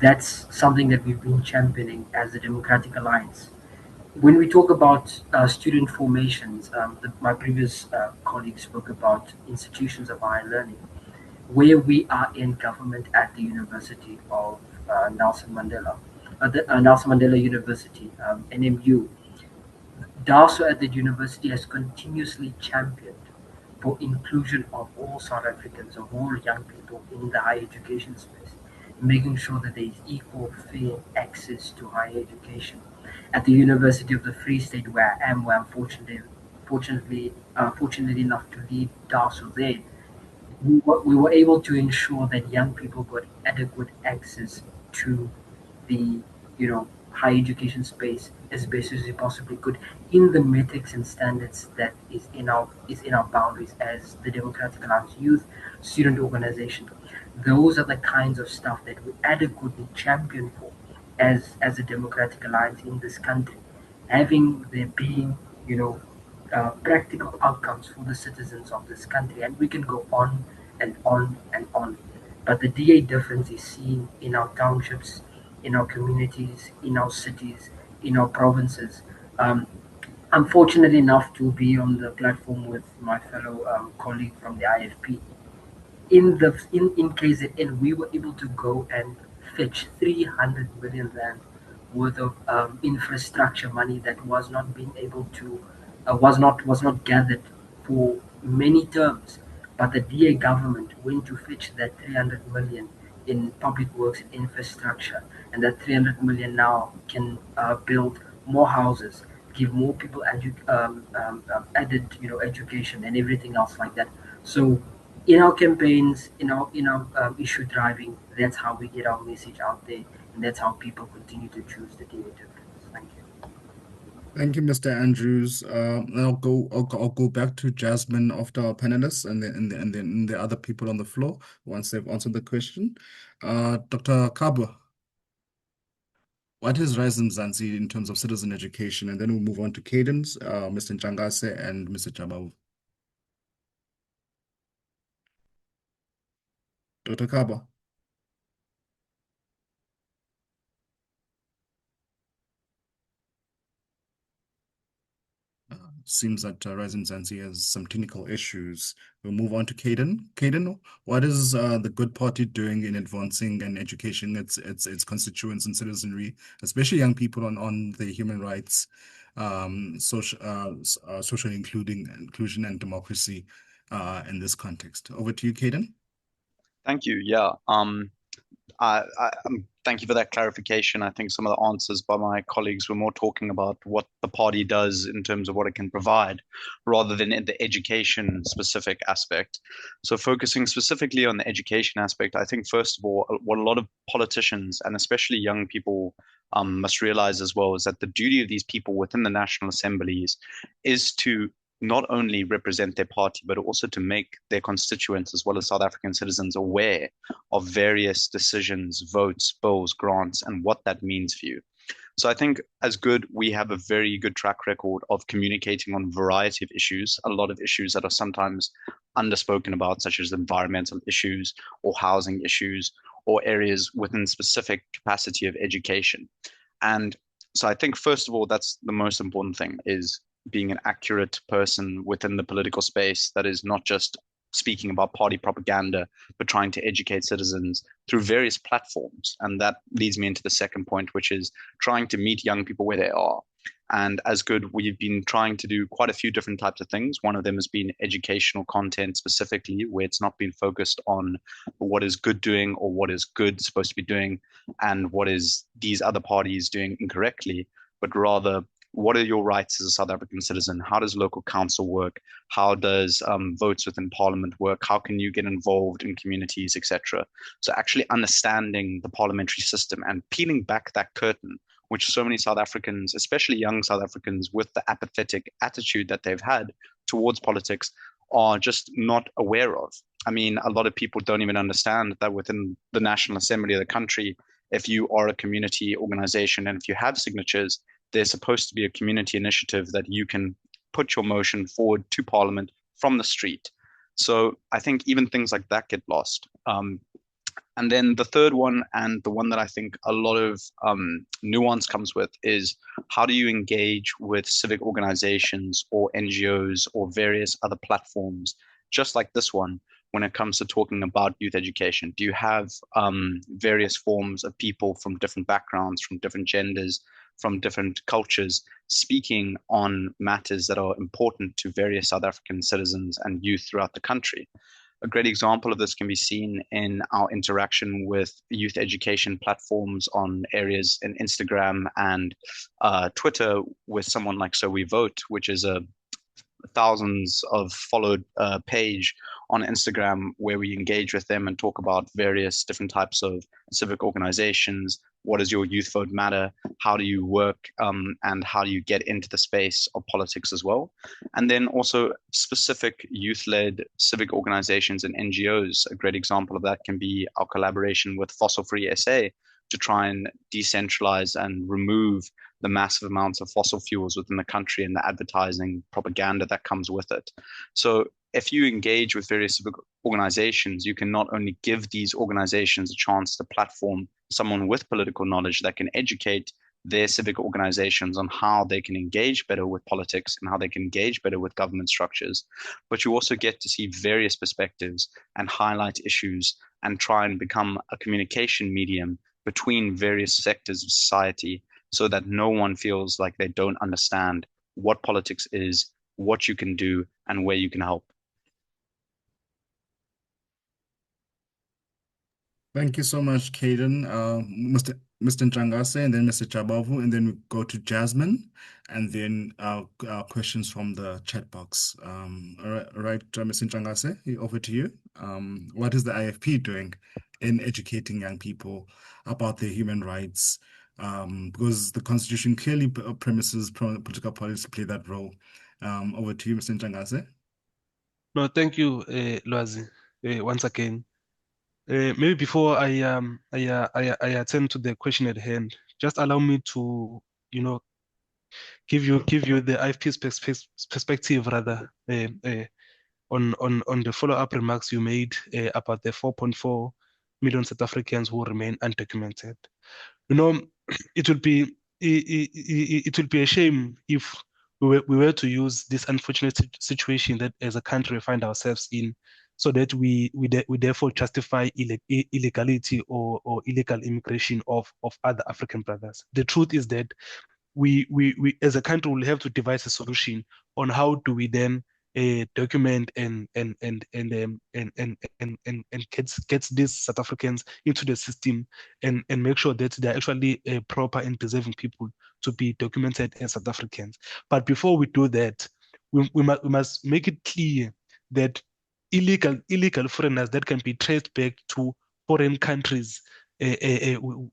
That's something that we've been championing as the Democratic Alliance. When we talk about student formations, my previous colleague spoke about institutions of higher learning, where we are in government at the University of Nelson Mandela, the Nelson Mandela University, NMU. DASO at the university has continuously championed for inclusion of all South Africans, of all young people in the higher education space, making sure that there is equal, fair access to higher education. At the University of the Free State, where I am, where I'm fortunately enough to lead DASO there, we were able to ensure that young people got adequate access to the higher education space as best as we possibly could in the metrics and standards that is in our boundaries as the Democratic Alliance Youth Student Organization. Those are the kinds of stuff that we adequately champion for as a Democratic Alliance in this country, having there being practical outcomes for the citizens of this country. And we can go on and on and on. But the DA difference is seen in our townships, in our communities, in our cities, in our provinces. I'm fortunate enough to be on the platform with my fellow colleague from the IFP. In KZN, we were able to go and fetch 300 million rand worth of infrastructure money that was not being able to was not gathered for many terms. But the DA government went to fetch that 300 million in public works and infrastructure, and that 300 million now can build more houses, give more people added education and everything else like that. So in our campaigns, in our issue driving, that's how we get our message out there, and that's how people continue to choose the DA difference. Thank you. Thank you, Mr. Andrews. I'll go back to Jasmine after our panelists and the other people on the floor once they've answered the question. Dr. Kabwa, what is Rise Mzansi in terms of citizen education? And then we'll move on to Cadence, Mr. Ntshangase, and Mr. Jabavu. Dr. Kabwa. Seems that Rise Mzansi has some technical issues. We'll move on to Caden. Caden, what is the Good Party doing in advancing and educating its constituents and citizenry, especially young people on the human rights, social inclusion and democracy in this context? Over to you, Caden. Thank you. Yeah. Thank you for that clarification. I think some of the answers by my colleagues were more talking about what the party does in terms of what it can provide, rather than in the education specific aspect. So focusing specifically on the education aspect, I think first of all, what a lot of politicians and especially young people must realize as well is that the duty of these people within the national assemblies is to not only represent their party, but also to make their constituents as well as South African citizens aware of various decisions, votes, bills, grants, and what that means for you. So I think as good, we have a very good track record of communicating on a variety of issues, a lot of issues that are sometimes underspoken about, such as environmental issues or housing issues or areas within specific capacity of education. And so I think, first of all, that's the most important thing, is being an accurate person within the political space that is not just speaking about party propaganda, but trying to educate citizens through various platforms. And that leads me into the second point, which is trying to meet young people where they are. And as good, we've been trying to do quite a few different types of things. One of them has been educational content specifically, where it's not been focused on what is good doing or what is good supposed to be doing and what is these other parties doing incorrectly, but rather what are your rights as a South African citizen? How does local council work? How does votes within parliament work? How can you get involved in communities, etc.? So actually understanding the parliamentary system and peeling back that curtain, which so many South Africans, especially young South Africans with the apathetic attitude that they've had towards politics, are just not aware of. I mean, a lot of people don't even understand that within the National Assembly of the country, if you are a community organization and if you have signatures, there's supposed to be a community initiative that you can put your motion forward to Parliament from the street. So I think even things like that get lost. And then the third one, and the one that I think a lot of nuance comes with, is how do you engage with civic organizations or NGOs or various other platforms, just like this one, when it comes to talking about youth education? Do you have various forms of people from different backgrounds, from different genders, from different cultures, speaking on matters that are important to various South African citizens and youth throughout the country? A great example of this can be seen in our interaction with youth education platforms on areas in Instagram and Twitter with someone like So We Vote, which is a thousands of followed page on Instagram where we engage with them and talk about various different types of civic organizations. What does your youth vote matter? How do you work? And how do you get into the space of politics as well? And then also specific youth-led civic organizations and NGOs. A great example of that can be our collaboration with Fossil Free SA to try and decentralize and remove the massive amounts of fossil fuels within the country and the advertising propaganda that comes with it. So if you engage with various civic organizations, you can not only give these organizations a chance to platform someone with political knowledge that can educate their civic organizations on how they can engage better with politics and how they can engage better with government structures, but you also get to see various perspectives and highlight issues and try and become a communication medium between various sectors of society, so that no one feels like they don't understand what politics is, what you can do, and where you can help. Thank you so much, Caden. Mr. Ntshangase, and then Mr. Jabavu, and then we go to Jasmine, and then questions from the chat box. All right, Mr. Ntshangase, over to you. What is the IFP doing in educating young people about their human rights, because the Constitution clearly premises political parties to play that role. Over to you, Mr. Ntshangase. No, thank you, Lwazi, once again. Maybe before I attend to the question at hand, just allow me to, give you the IFP's perspective rather, on the follow-up remarks you made about the 4.4 million South Africans who remain undocumented. It would be it would be a shame if we were to use this unfortunate situation that as a country we find ourselves in, so that we therefore justify illegality or illegal immigration of other African brothers. The truth is that we as a country will have to devise a solution on how do we then document and gets these South Africans into the system and make sure that they're actually proper and deserving people to be documented as South Africans. But before we do that, we must make it clear that illegal foreigners that can be traced back to foreign countries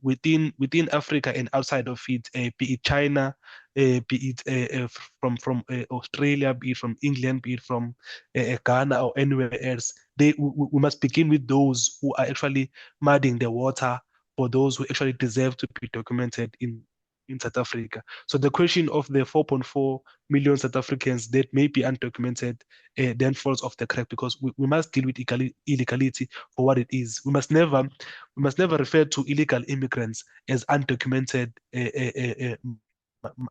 within Africa and outside of it, be it China, be it from Australia, be it from England, be it from Ghana or anywhere else. We must begin with those who are actually muddying the water for those who actually deserve to be documented in South Africa. So the question of the 4.4 million South Africans that may be undocumented then falls off the crack, because we must deal with illegality for what it is. We must never refer to illegal immigrants as undocumented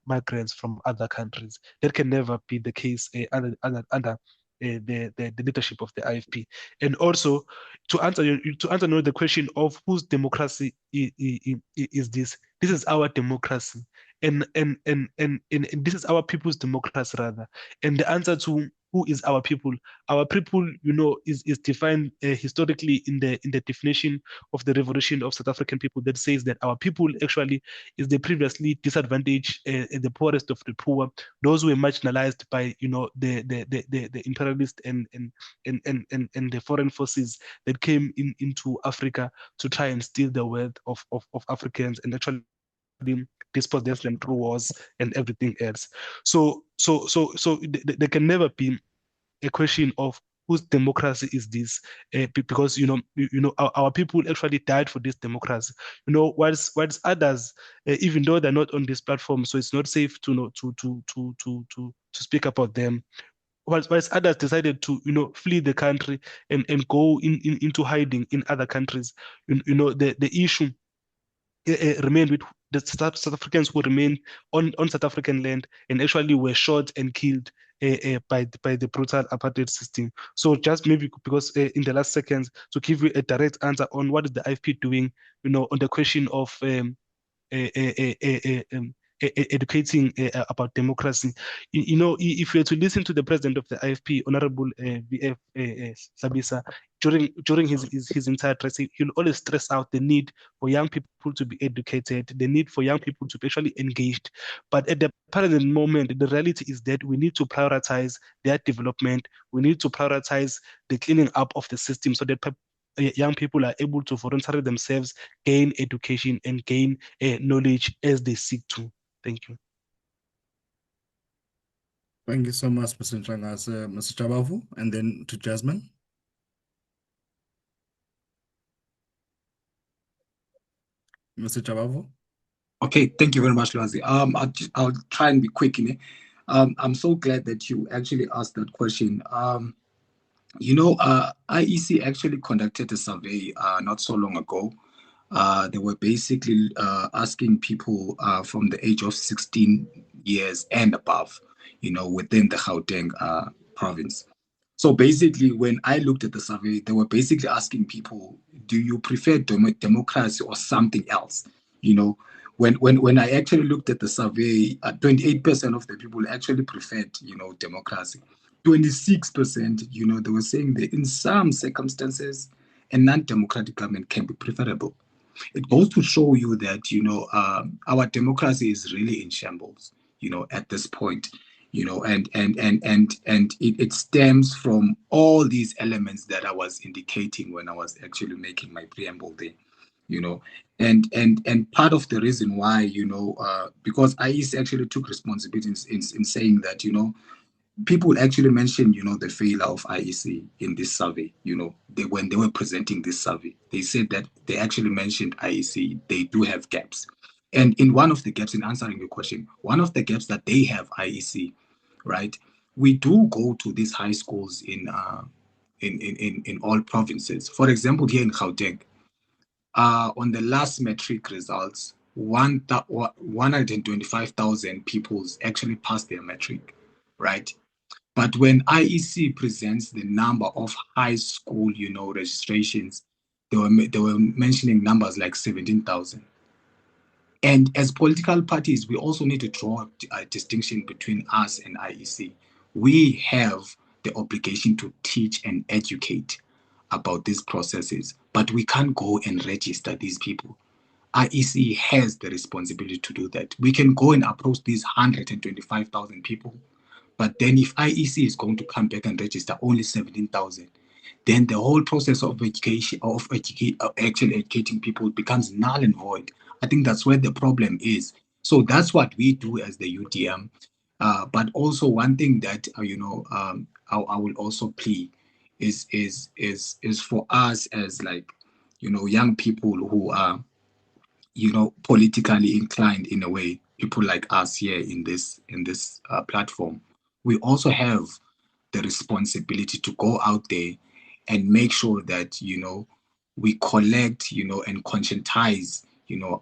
migrants from other countries. That can never be the case under the leadership of the IFP. And also, to answer the question of whose democracy is this? This is our democracy, and this is our people's democracy rather. And the answer to who is our people is defined historically in the definition of the revolution of South African people, that says that our people actually is the previously disadvantaged, the poorest of the poor, those who were marginalized by the imperialist and the foreign forces that came into Africa to try and steal the wealth of Africans and actually dispose them through wars and everything else. So there can never be a question of whose democracy is this, because our people actually died for this democracy. Whilst others, even though they're not on this platform, so it's not safe to speak about them. Whilst others decided to flee the country and go into hiding in other countries, the issue remained with the South Africans who remained on South African land and actually were shot and killed by the brutal apartheid system. So just maybe because in the last seconds, to give you a direct answer on what is the IFP doing, on the question of educating about democracy. If you were to listen to the president of the IFP, Honorable VF Sabisa, during his entire address, he'll always stress out the need for young people to be educated, the need for young people to be actually engaged. But at the present moment, the reality is that we need to prioritize their development. We need to prioritize the cleaning up of the system so that young people are able to voluntarily themselves gain education and gain knowledge as they seek to. Thank you. Thank you so much, Mr. Ntshangase. Mr. Jabavu, and then to Jasmine. Mr. Jabavu. Okay, thank you very much, Lwazi. I'll try and be quick in it. I'm so glad that you actually asked that question. IEC actually conducted a survey not so long ago. They were basically asking people from the age of 16 years and above, within the Gauteng province. So basically, when I looked at the survey, they were basically asking people, do you prefer democracy or something else? When I actually looked at the survey, 28% of the people actually preferred, democracy. 26%, they were saying that in some circumstances, a non-democratic government can be preferable. It goes to show you that, our democracy is really in shambles, at this point, and it stems from all these elements that I was indicating when I was actually making my preamble there. you know. And part of the reason why, because IEC actually took responsibility in saying that, people actually mentioned, the failure of IEC in this survey. When they were presenting this survey, they said that they actually mentioned IEC. They do have gaps. And in one of the gaps, in answering your question, one of the gaps that they have IEC, right? We do go to these high schools in all provinces. For example, here in Gauteng, on the last metric results, 125,000 people actually passed their metric, right? But when IEC presents the number of high school, registrations, they were mentioning numbers like 17,000. And as political parties, we also need to draw a distinction between us and IEC. We have the obligation to teach and educate about these processes, but we can't go and register these people. IEC has the responsibility to do that. We can go and approach these 125,000 people, but then if IEC is going to come back and register only 17,000, then the whole process of actually educating people becomes null and void. I think that's where the problem is. So that's what we do as the UTM. But also one thing that I will also plea is for us as, like, young people who are politically inclined in a way, people like us here in this platform. We also have the responsibility to go out there and make sure that we collect and conscientize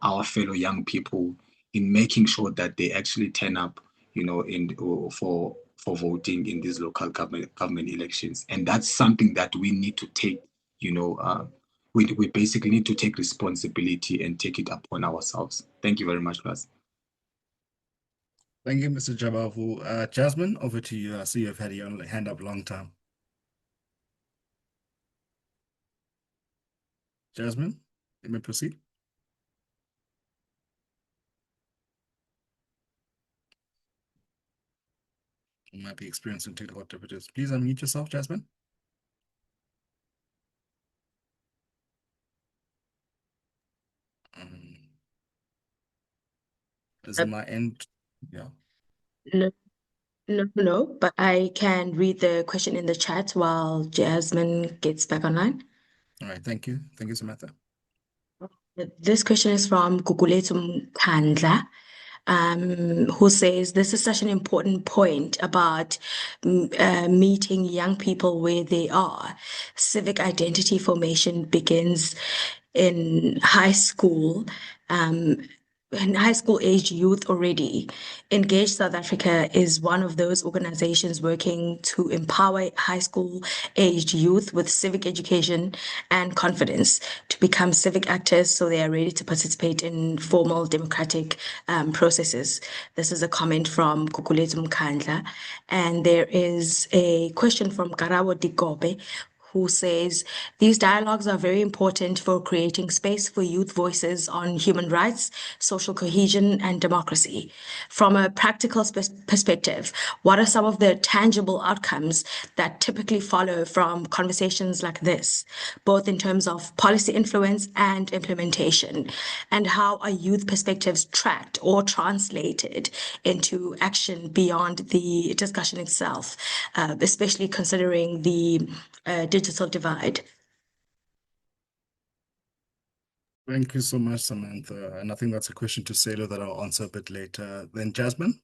our fellow young people in making sure that they actually turn up in for voting in these local government elections. And that's something that we need to take we basically need to take responsibility and take it upon ourselves. Thank you very much, guys. Thank you, Mr. Jabavu. Jasmine, over to you. I see you've had your hand up a long time. Jasmine, you may proceed. You might be experiencing technical difficulties. Please unmute yourself, Jasmine. Is it my end? Yeah. No, but I can read the question in the chat while Jasmine gets back online. All right, thank you. Thank you, Samantha. This question is from Kukuletu Kandla, who says this is such an important point about meeting young people where they are. Civic identity formation begins in high school. In high school age youth already. Engaged South Africa is one of those organizations working to empower high school aged youth with civic education and confidence to become civic actors so they are ready to participate in formal democratic processes. This is a comment from Kukuletu Mkandla. And there is a question from Karabo Dikobe, who says these dialogues are very important for creating space for youth voices on human rights, social cohesion, and democracy. From a practical perspective, what are some of the tangible outcomes that typically follow from conversations like this, both in terms of policy influence and implementation? And how are youth perspectives tracked or translated into action beyond the discussion itself, especially considering the digital divide? Thank you so much, Samantha. And I think that's a question to SALO that I'll answer a bit later. Then Jasmine?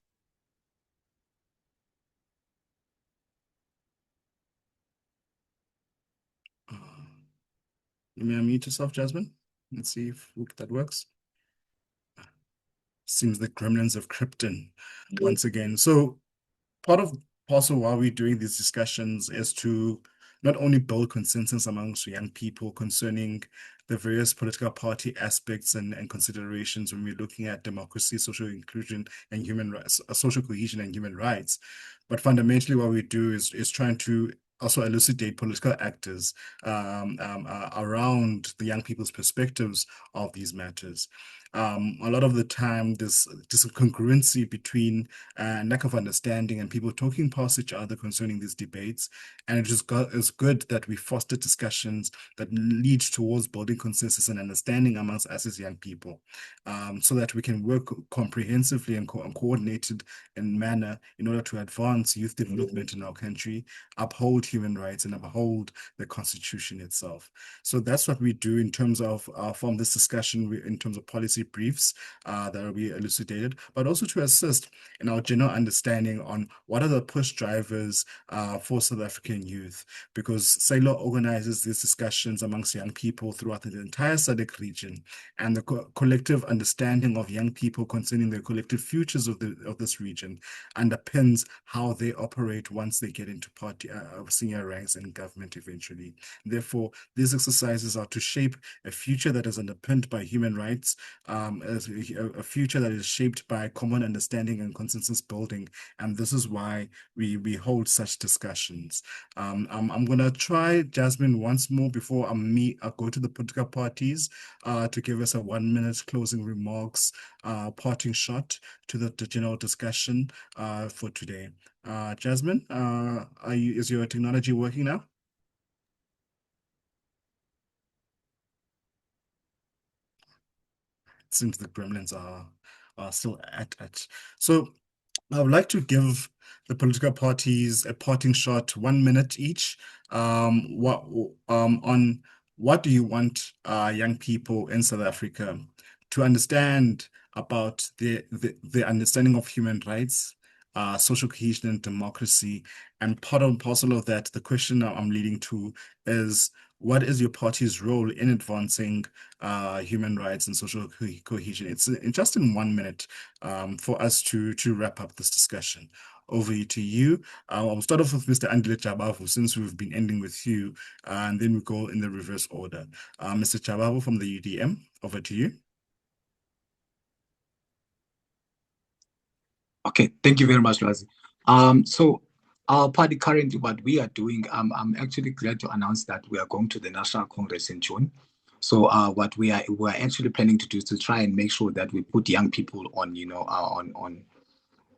You may unmute yourself, Jasmine. Let's see if that works. Seems the gremlins have crept in once again. So part of also why we're doing these discussions is to not only build consensus amongst young people concerning the various political party aspects and considerations when we're looking at democracy, social inclusion, and human rights, social cohesion and human rights. But fundamentally what we do is trying to also elucidate political actors around the young people's perspectives of these matters. A lot of the time there's a congruency between lack of understanding and people talking past each other concerning these debates. And it's good that we foster discussions that lead towards building consensus and understanding amongst us as young people, so that we can work comprehensively and coordinated in manner in order to advance youth development in our country, uphold human rights, and uphold the Constitution itself. So that's what we do in terms of from this discussion, in terms of policy briefs that will be elucidated, but also to assist in our general understanding on what are the push drivers for South African youth, because SALO organizes these discussions amongst young people throughout the entire SADC region, and the collective understanding of young people concerning the collective futures of this region underpins how they operate once they get into party senior ranks in government eventually. Therefore, these exercises are to shape a future that is underpinned by human rights, as a future that is shaped by common understanding and consensus building. And this is why we hold such discussions. I'm going to try Jasmine once more before I go to the political parties to give us a 1 minute closing remarks, parting shot to the general discussion for today. Jasmine, is your technology working now? It seems the gremlins are still at it. So I would like to give the political parties a parting shot, 1 minute each. On what do you want young people in South Africa to understand about the understanding of human rights, social cohesion and democracy? And part and parcel of that, the question I'm leading to is, what is your party's role in advancing human rights and social cohesion? It's just in 1 minute for us to wrap up this discussion. Over to you. I'll start off with Mr. Andile Chabavu, since we've been ending with you, and then we go in the reverse order. Mr. Chabavu from the UDM, over to you. Okay, thank you very much, Lazi. So our party currently, what we are doing, I'm actually glad to announce that we are going to the National Congress in June. So what we're actually planning to do is to try and make sure that we put young people on,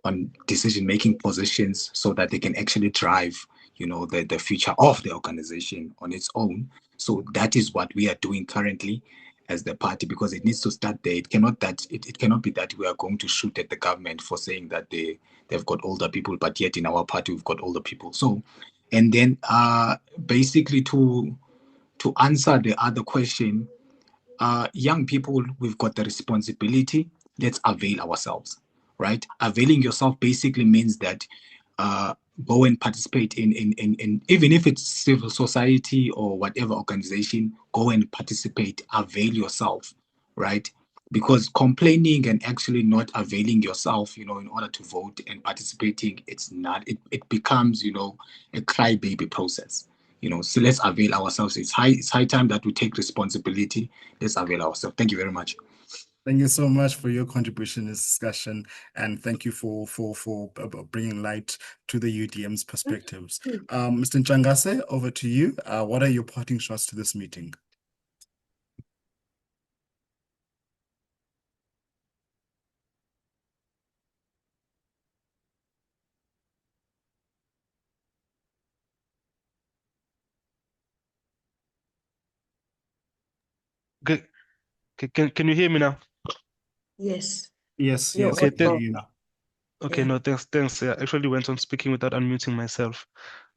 on decision-making positions so that they can actually drive, the future of the organization on its own. So that is what we are doing currently as the party, because it needs to start there. It cannot be that we are going to shoot at the government for saying that they've got older people, but yet in our party we've got older people. So, and then basically to answer the other question, young people, we've got the responsibility. Let's avail ourselves, right? Availing yourself basically means that go and participate in even if it's civil society or whatever organization, go and participate, avail yourself, right? Because complaining and actually not availing yourself, in order to vote and participating, it becomes, a crybaby process. So let's avail ourselves. It's high time that we take responsibility. Let's avail ourselves. Thank you very much. Thank you so much for your contribution in this discussion, and thank you for bringing light to the UDM's perspectives. Mr. Nchangase, over to you. What are your parting shots to this meeting? Okay, can you hear me now? Yes. Yes, You're yes. Okay, audible. Okay, Yeah. no, thanks. I actually went on speaking without unmuting myself.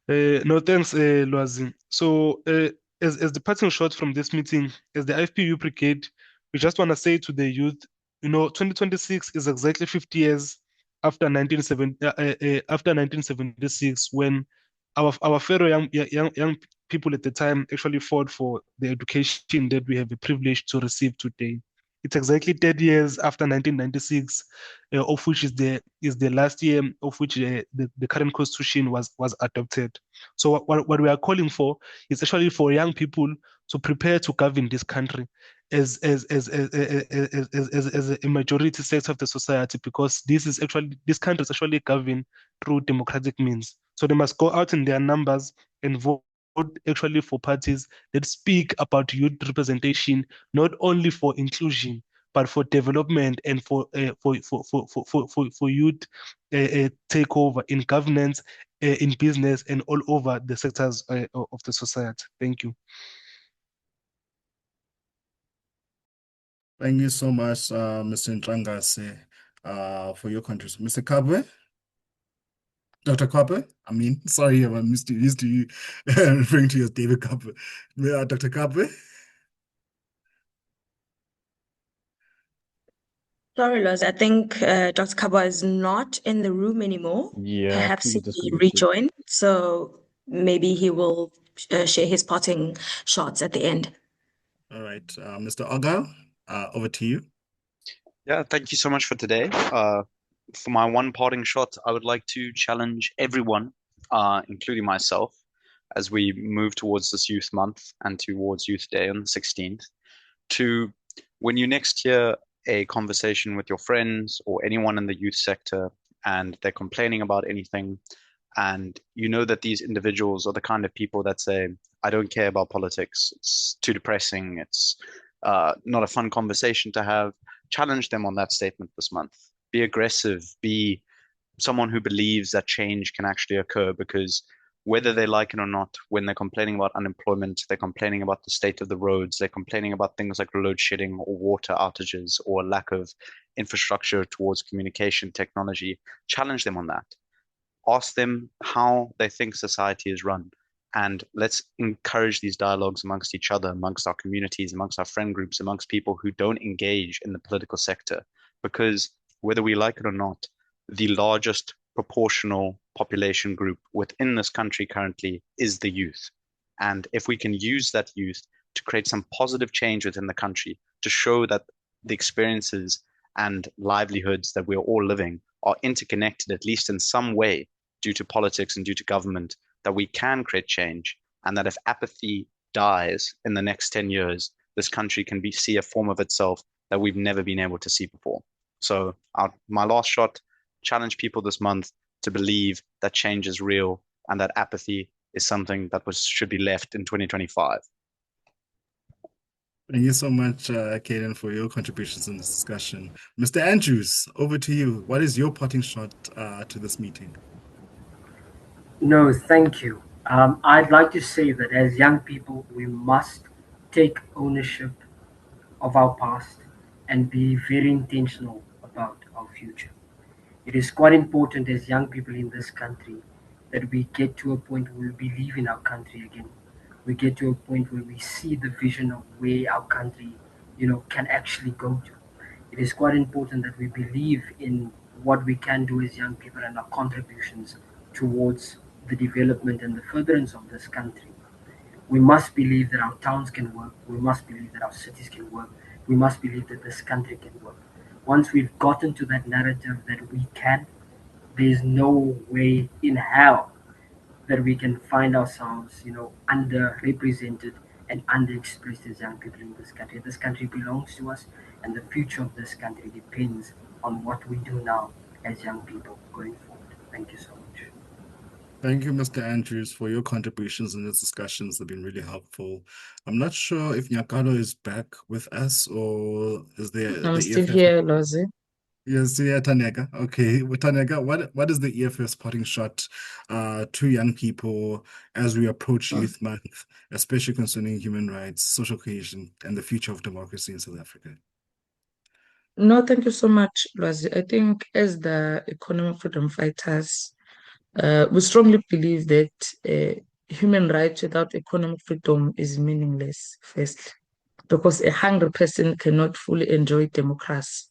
No, thanks, Lwazi. So, as the parting shot from this meeting, as the IFPU Brigade, we just want to say to the youth, 2026 is exactly 50 years after 1976, when our fellow young people at the time actually fought for the education that we have the privilege to receive today. It's exactly 30 years after 1996, of which is the last year of which the current constitution was adopted. So what we are calling for is actually for young people to prepare to govern this country as a majority sector of the society, because this country is actually governed through democratic means. So they must go out in their numbers and vote actually for parties that speak about youth representation, not only for inclusion, but for development and for youth takeover in governance, in business, and all over the sectors of the society. Thank you. Thank you so much, Mr. Ntrangase, for your contribution. Mr. Kabwe? Dr. Kabwe? Sorry, I'm used to you referring to you as David Kabwe. Dr. Kabwe? Sorry, Loz, I think Dr. Kabwa is not in the room anymore. Yeah, Perhaps actually he disconnected. rejoined, so maybe he will share his parting shots at the end. All right, Mr. Ogal, over to you. Yeah, thank you so much for today. For my one parting shot, I would like to challenge everyone, including myself, as we move towards this Youth Month and towards Youth Day on the 16th, to when you next hear a conversation with your friends or anyone in the youth sector and they're complaining about anything, and you know that these individuals are the kind of people that say, I don't care about politics, it's too depressing, it's not a fun conversation to have, challenge them on that statement this month. Be aggressive, be someone who believes that change can actually occur, because whether they like it or not, when they're complaining about unemployment, they're complaining about the state of the roads, they're complaining about things like load shedding or water outages or lack of infrastructure towards communication technology, challenge them on that. Ask them how they think society is run. And let's encourage these dialogues amongst each other, amongst our communities, amongst our friend groups, amongst people who don't engage in the political sector. Because whether we like it or not, the largest proportional population group within this country currently is the youth. And if we can use that youth to create some positive change within the country, to show that the experiences and livelihoods that we're all living are interconnected, at least in some way, due to politics and due to government, that we can create change, and that if apathy dies in the next 10 years, this country can see a form of itself that we've never been able to see before. So my last shot, challenge people this month to believe that change is real and that apathy is something that should be left in 2025. Thank you so much, Caden, for your contributions in this discussion. Mr. Andrews, over to you. What is your parting shot to this meeting? No, thank you. I'd like to say that as young people, we must take ownership of our past and be very intentional about our future. It is quite important as young people in this country that we get to a point where we believe in our country again. We get to a point where we see the vision of where our country, can actually go to. It is quite important that we believe in what we can do as young people and our contributions towards the development and the furtherance of this country. We must believe that our towns can work. We must believe that our cities can work. We must believe that this country can work. Once we've gotten to that narrative that we can, there's no way in hell that we can find ourselves, underrepresented and underexpressed as young people in this country. This country belongs to us, and the future of this country depends on what we do now as young people going forward. Thank you so much. Thank you, Mr. Andrews, for your contributions in this discussions. They've been really helpful. I'm not sure if Nyakado is back with us, or is there I'm the still EFF? here, Lozi. Yes, yeah, Tanega. Okay, well, Tanega, what is the EFF's parting shot to young people as we approach Youth Month, especially concerning human rights, social cohesion, and the future of democracy in South Africa? No, thank you so much, Lozi. I think as the economic freedom fighters, we strongly believe that human rights without economic freedom is meaningless, firstly, because a hungry person cannot fully enjoy democracy.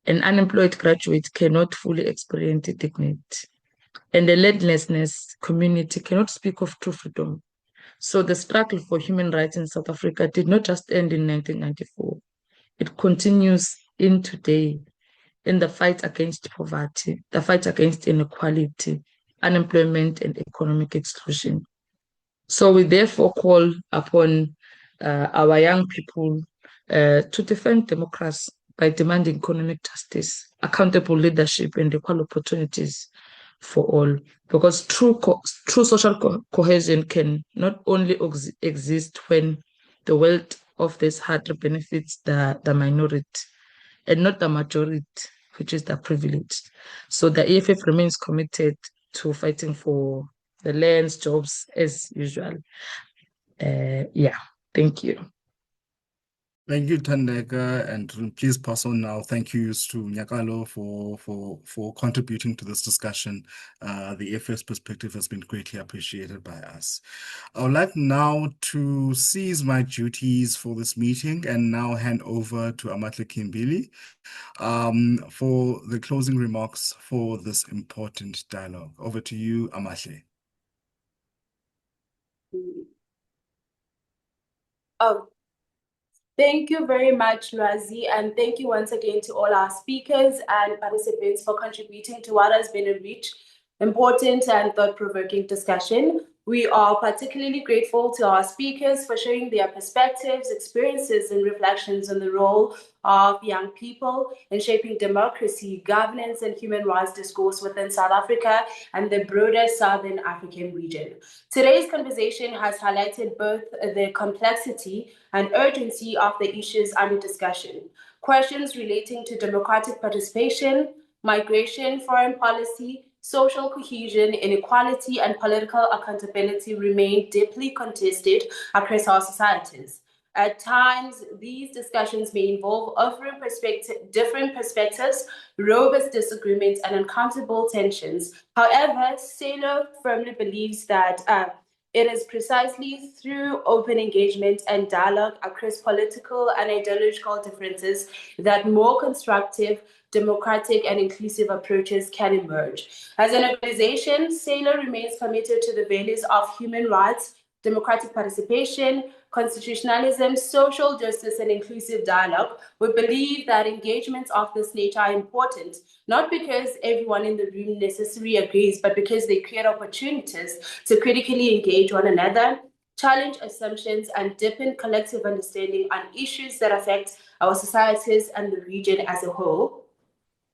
An unemployed graduate cannot fully experience dignity. And a landlessness community cannot speak of true freedom. So the struggle for human rights in South Africa did not just end in 1994. It continues in today, in the fight against poverty, the fight against inequality, unemployment, and economic exclusion. So we therefore call upon our young people to defend democracy by demanding economic justice, accountable leadership, and equal opportunities for all. Because true social cohesion can not only exist when the wealth of this hardly benefits the minority and not the majority, which is the privileged. So the EFF remains committed to fighting for the lands, jobs as usual. Yeah, thank you. Thank you, Tandeka, and please pass on now. Thank yous to Nyakalo for contributing to this discussion. The EFF's perspective has been greatly appreciated by us. I would like now to cease my duties for this meeting and now hand over to Amatle Kimbili for the closing remarks for this important dialogue. Over to you, Amatle. Oh, thank you very much, Lwazi, and thank you once again to all our speakers and participants for contributing to what has been a rich, important, and thought-provoking discussion. We are particularly grateful to our speakers for sharing their perspectives, experiences, and reflections on the role of young people in shaping democracy, governance, and human rights discourse within South Africa and the broader Southern African region. Today's conversation has highlighted both the complexity and urgency of the issues under discussion. Questions relating to democratic participation, migration, foreign policy, social cohesion, inequality, and political accountability remain deeply contested across our societies. At times, these discussions may involve offering different perspectives, robust disagreements, and uncomfortable tensions. However, SALO firmly believes that it is precisely through open engagement and dialogue across political and ideological differences that more constructive, democratic, and inclusive approaches can emerge. As an organization, SALO remains committed to the values of human rights, democratic participation, constitutionalism, social justice, and inclusive dialogue. We believe that engagements of this nature are important, not because everyone in the room necessarily agrees, but because they create opportunities to critically engage one another, challenge assumptions, and deepen collective understanding on issues that affect our societies and the region as a whole.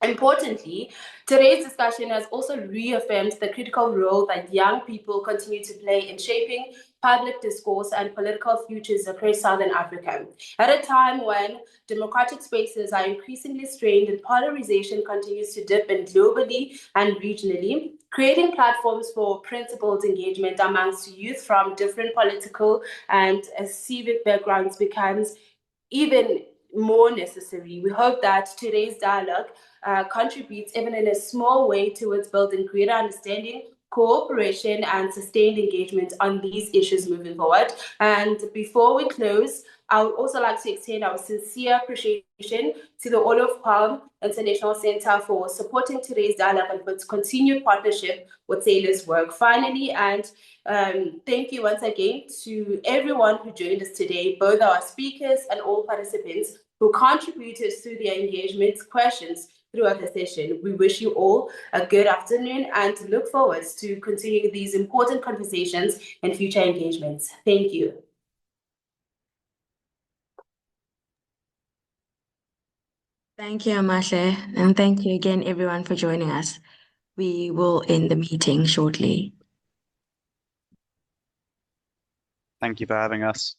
Importantly, today's discussion has also reaffirmed the critical role that young people continue to play in shaping public discourse and political futures across Southern Africa. At a time when democratic spaces are increasingly strained and polarization continues to deepen globally and regionally, creating platforms for principled engagement amongst youth from different political and civic backgrounds becomes even more necessary. We hope that today's dialogue contributes even in a small way towards building greater understanding, cooperation, and sustained engagement on these issues moving forward. And before we close, I would also like to extend our sincere appreciation to the Olive Palm International Center for supporting today's dialogue and for its continued partnership with SALO's work. Finally, and thank you once again to everyone who joined us today, both our speakers and all participants who contributed to their engagement questions throughout the session. We wish you all a good afternoon and look forward to continuing these important conversations and future engagements. Thank you. Thank you, Amatle, and thank you again, everyone, for joining us. We will end the meeting shortly. Thank you for having us.